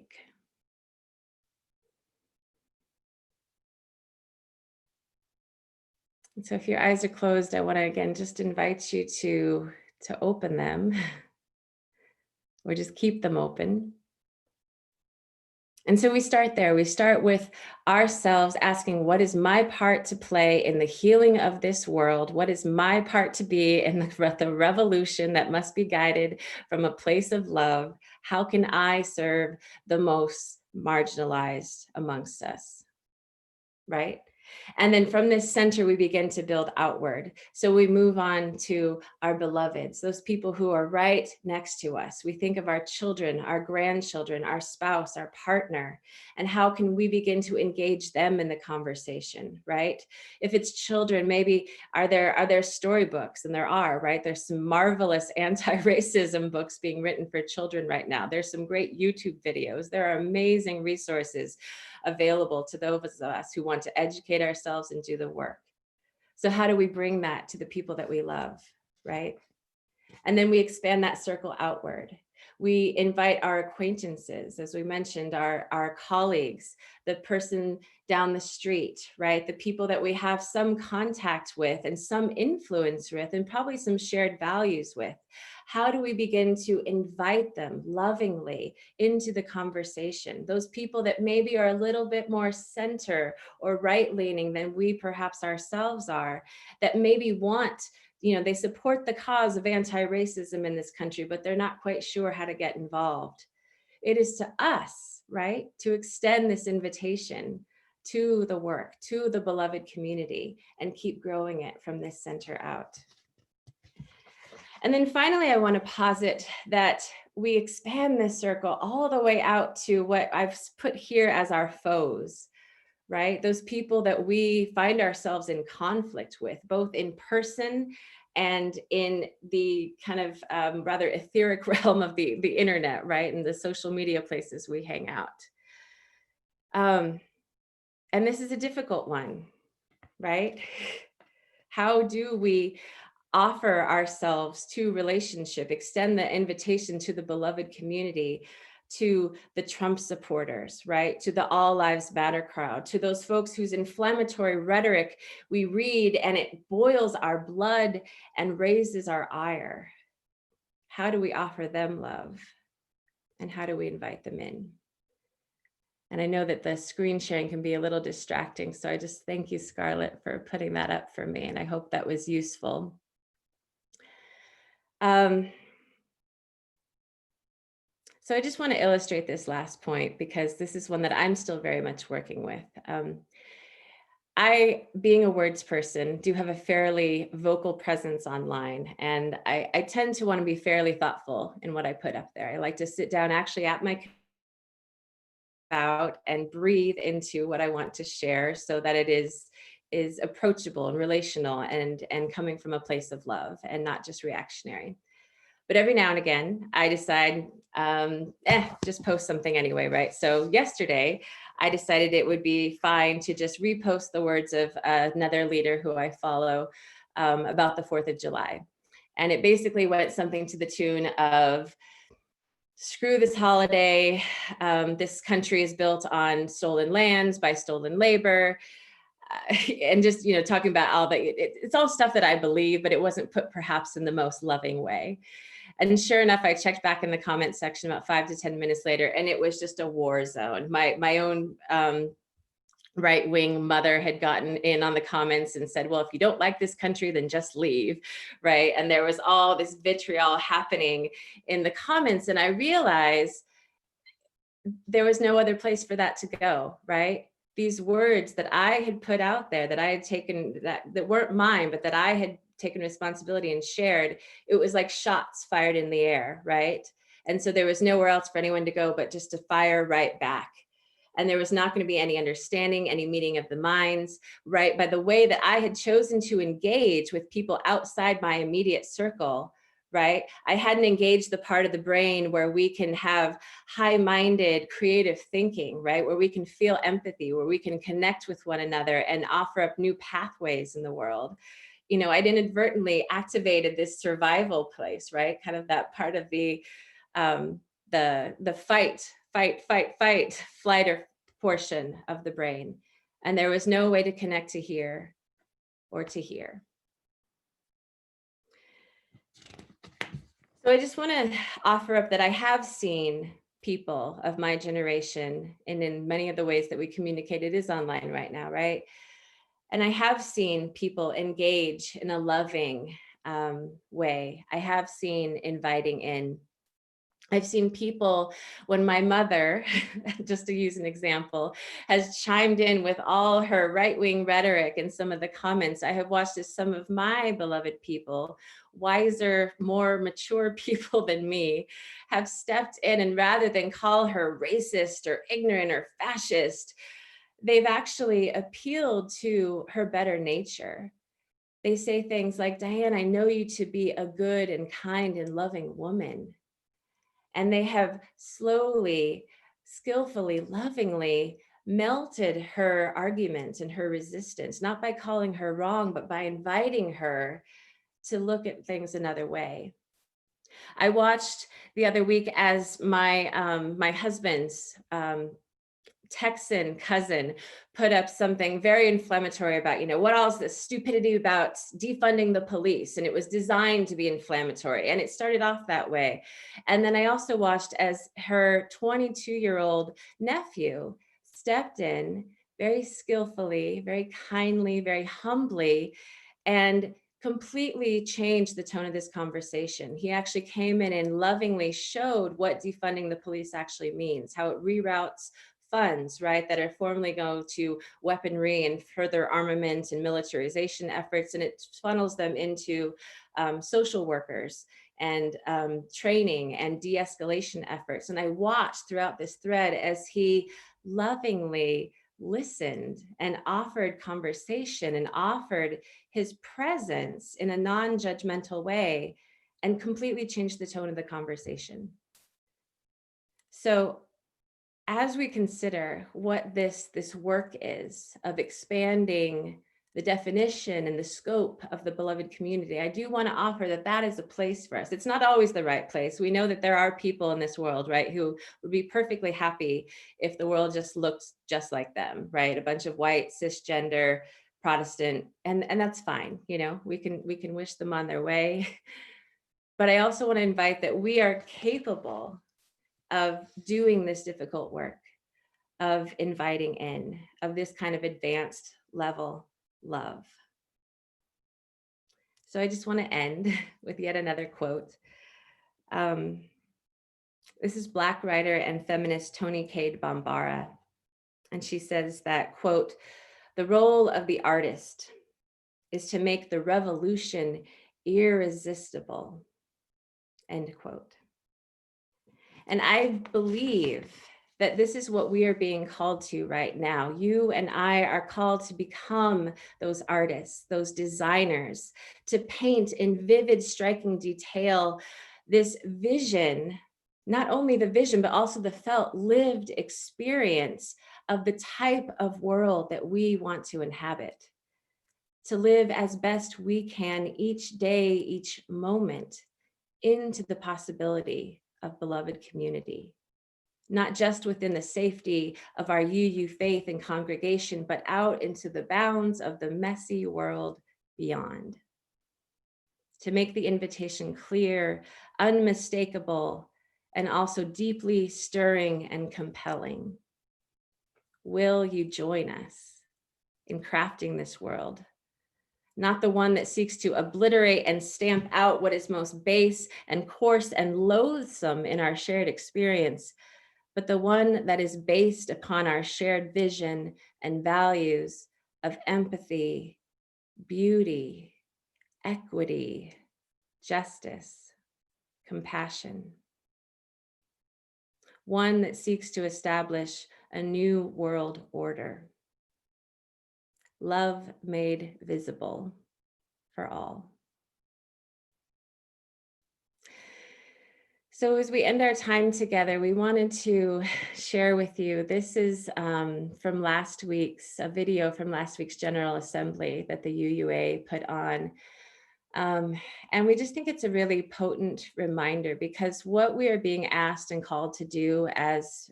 And so if your eyes are closed, I want to again just invite you to open them or just keep them open. And so we start there. We start with ourselves asking, what is my part to play in the healing of this world? What is my part to be in the revolution that must be guided from a place of love? How can I serve the most marginalized amongst us, right? And then from this center, we begin to build outward. So we move on to our beloveds, those people who are right next to us. We think of our children, our grandchildren, our spouse, our partner, and how can we begin to engage them in the conversation, right? If it's children, maybe are there storybooks? And there are, right? There's some marvelous anti-racism books being written for children right now. There's some great YouTube videos. There are amazing resources available to those of us who want to educate ourselves and do the work. So how do we bring that to the people that we love, right? And then we expand that circle outward. We invite our acquaintances, as we mentioned, our colleagues, the person down the street, right? The people that we have some contact with and some influence with and probably some shared values with. How do we begin to invite them lovingly into the conversation? Those people that maybe are a little bit more center or right-leaning than we perhaps ourselves are, that maybe want, they support the cause of anti-racism in this country, but they're not quite sure how to get involved. It is to us, right, to extend this invitation to the work, to the beloved community, and keep growing it from this center out. And then finally, I want to posit that we expand this circle all the way out to what I've put here as our foes, right? Those people that we find ourselves in conflict with, both in person and in the kind of rather etheric realm of the internet, right? And the social media places we hang out. And this is a difficult one, right? How do we offer ourselves to relationship, extend the invitation to the beloved community, to the Trump supporters, right? To the All Lives Matter crowd, to those folks whose inflammatory rhetoric we read and it boils our blood and raises our ire. How do we offer them love? And how do we invite them in? And I know that the screen sharing can be a little distracting, so I just thank you, Scarlett, for putting that up for me, and I hope that was useful. So I just want to illustrate this last point because this is one that I'm still very much working with. I, being a words person, do have a fairly vocal presence online, and I tend to want to be fairly thoughtful in what I put up there. I like to sit down actually at my out and breathe into what I want to share so that it is approachable and relational and coming from a place of love and not just reactionary. But every now and again, I decide, just post something anyway, right? So yesterday, I decided it would be fine to just repost the words of another leader who I follow about the 4th of July. And it basically went something to the tune of, screw this holiday. This country is built on stolen lands by stolen labor. And just, talking about all that, it's all stuff that I believe, but it wasn't put perhaps in the most loving way. And sure enough, I checked back in the comment section about 5 to 10 minutes later, and it was just a war zone. My own right-wing mother had gotten in on the comments and said, well, if you don't like this country, then just leave, right? And there was all this vitriol happening in the comments. And I realized there was no other place for that to go, right? These words that I had put out there, that I had taken, that weren't mine, but that I had taken responsibility and shared, it was like shots fired in the air, right? And so there was nowhere else for anyone to go but just to fire right back. And there was not going to be any understanding, any meeting of the minds, right? By the way that I had chosen to engage with people outside my immediate circle, right? I hadn't engaged the part of the brain where we can have high-minded, creative thinking, right? Where we can feel empathy, where we can connect with one another and offer up new pathways in the world. I'd inadvertently activated this survival place, right? Kind of that part of the fight, flight or portion of the brain. And there was no way to connect to here or to here. So I just want to offer up that I have seen people of my generation, and in many of the ways that we communicate, it is online right now, right? And I have seen people engage in a loving way. I have seen inviting in. I've seen people, when my mother, just to use an example, has chimed in with all her right-wing rhetoric and some of the comments, I have watched as some of my beloved people, wiser, more mature people than me, have stepped in, and rather than call her racist or ignorant or fascist, they've actually appealed to her better nature. They say things like, Diane, I know you to be a good and kind and loving woman. And they have slowly, skillfully, lovingly melted her arguments and her resistance, not by calling her wrong, but by inviting her to look at things another way. I watched the other week as my husband's Texan cousin put up something very inflammatory about, what all is this stupidity about defunding the police? And it was designed to be inflammatory. And it started off that way. And then I also watched as her 22-year-old nephew stepped in very skillfully, very kindly, very humbly, and completely changed the tone of this conversation. He actually came in and lovingly showed what defunding the police actually means, how it reroutes funds, right, that are formally go to weaponry and further armament and militarization efforts, and it funnels them into social workers and training and de-escalation efforts. And I watched throughout this thread as he lovingly listened and offered conversation and offered his presence in a non-judgmental way and completely changed the tone of the conversation. So as we consider what this work is of expanding the definition and the scope of the beloved community, I do want to offer that is a place for us. It's not always the right place. We know that there are people in this world, right, who would be perfectly happy if the world just looked just like them, right? A bunch of white, cisgender, Protestant, and that's fine. We can wish them on their way. But I also want to invite that we are capable of doing this difficult work, of inviting in, of this kind of advanced level love. So I just want to end with yet another quote. This is Black writer and feminist Toni Cade Bambara. And she says that, quote, "The role of the artist is to make the revolution irresistible," end quote. And I believe that this is what we are being called to right now. You and I are called to become those artists, those designers, to paint in vivid, striking detail this vision, not only the vision, but also the felt lived experience of the type of world that we want to inhabit, to live as best we can each day, each moment, into the possibility of beloved community, not just within the safety of our UU faith and congregation, but out into the bounds of the messy world beyond. To make the invitation clear, unmistakable, and also deeply stirring and compelling. Will you join us in crafting this world? Not the one that seeks to obliterate and stamp out what is most base and coarse and loathsome in our shared experience, but the one that is based upon our shared vision and values of empathy, beauty, equity, justice, compassion. One that seeks to establish a new world order. Love made visible for all. So as we end our time together, we wanted to share with you, this is from last week's, a video from last week's General Assembly that the UUA put on. And we just think it's a really potent reminder, because what we are being asked and called to do as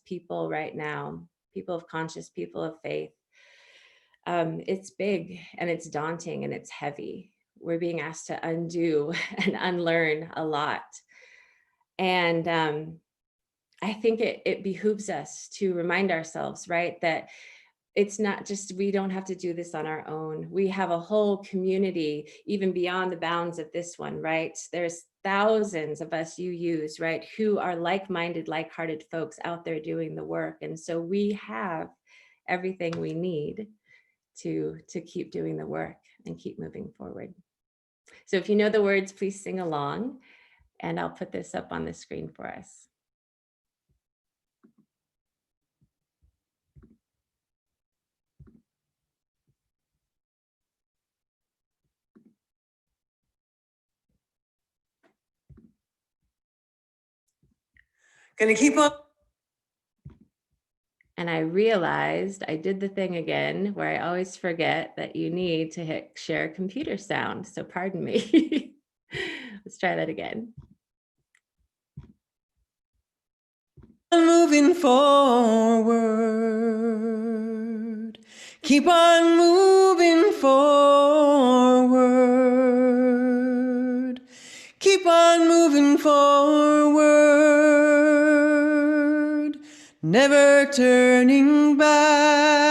people right now, people of conscience, people of faith, it's big and it's daunting and it's heavy. We're being asked to undo and unlearn a lot. And I think it behooves us to remind ourselves, right, that it's not just, we don't have to do this on our own. We have a whole community, even beyond the bounds of this one, right? There's thousands of us UUs, right, who are like-minded, like-hearted folks out there doing the work. And so we have everything we need to keep doing the work and keep moving forward. So if you know the words, please sing along, and I'll put this up on the screen for us. Gonna keep on. And I realized I did the thing again where I always forget that you need to hit share computer sound. So pardon me. Let's try that again. Moving forward. Keep on moving forward. Keep on moving forward. Never turning back.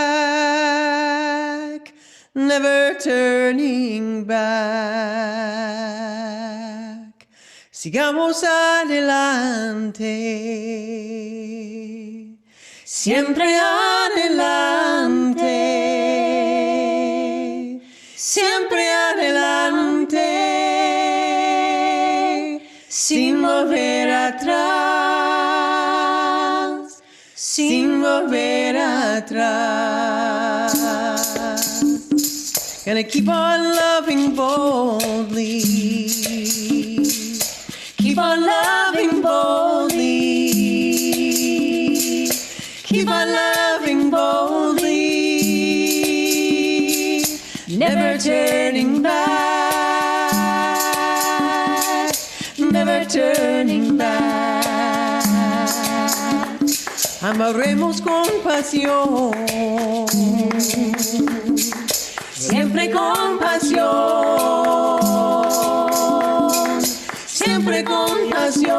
Never turning back. Sigamos adelante. Siempre adelante. Siempre adelante. Sin volver atrás. Sin volver atrás. Gonna keep on loving boldly. Keep on loving boldly. Keep on loving boldly. Never turning back. Never turning back. Amaremos con pasión. Siempre con pasión, siempre con pasión,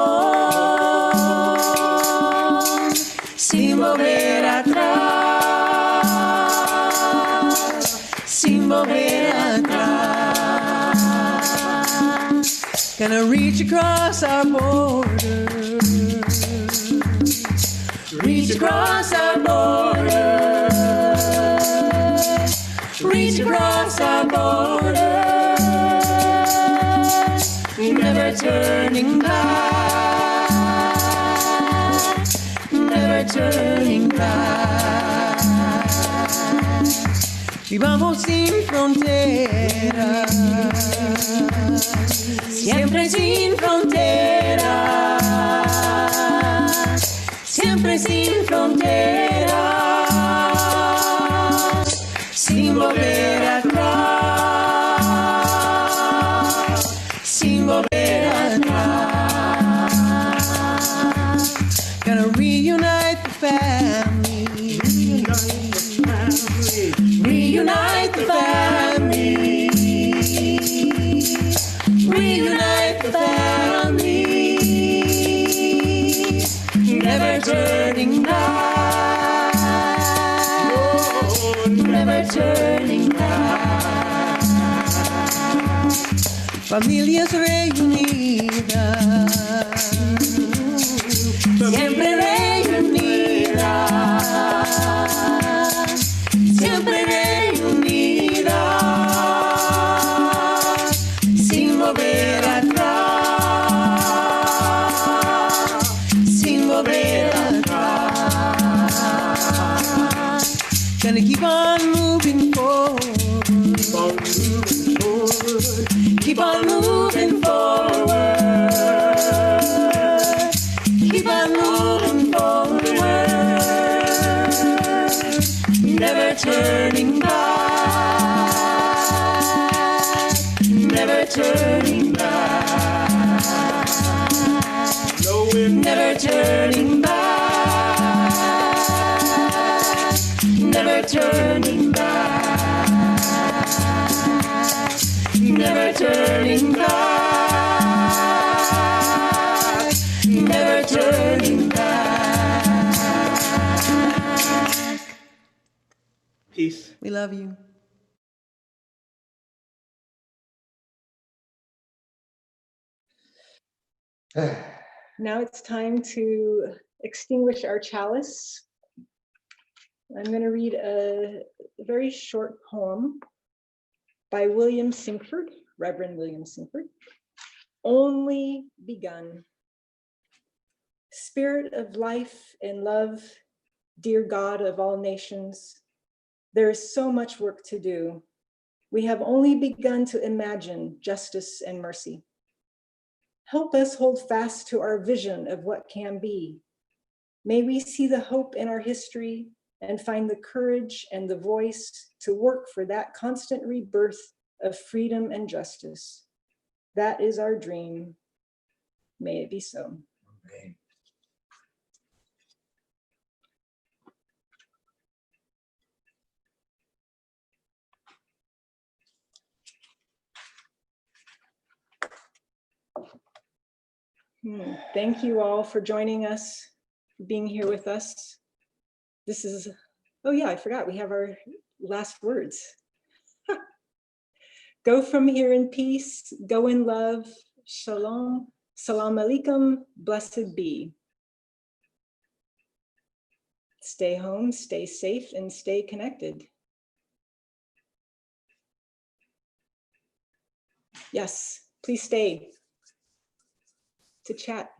sin volver atrás, sin volver atrás. Gonna reach across our borders, reach across our borders. Reach across our borders, never turning back, never turning back. Vivamos sin fronteras, siempre sin fronteras, siempre sin fronteras. Sin volver atrás, sin volver atrás. family. Reunite the family. Reunite the family. Never turning back. Oh, never turning back. Familias reunidas. Siempre reunidas. Siempre reunidas. Sin volver atrás. Sin volver atrás. Gonna keep on moving forward. Keep on moving forward. Keep on moving forward. Never turning back. Never turning back. Never turning back. Never turning back. Never turning back. Never turning back. Peace. We love you. Now it's time to extinguish our chalice. I'm going to read a very short poem by William Sinkford, Reverend William Sinkford. Only begun. Spirit of life and love, dear God of all nations, there is so much work to do. We have only begun to imagine justice and mercy. Help us hold fast to our vision of what can be. May we see the hope in our history and find the courage and the voice to work for that constant rebirth of freedom and justice. That is our dream. May it be so. Amen. Thank you all for joining us, being here with us. This is, oh yeah, I forgot, we have our last words. Go from here in peace, go in love, shalom, salam alaikum, blessed be. Stay home, stay safe, and stay connected. Yes, please stay to chat.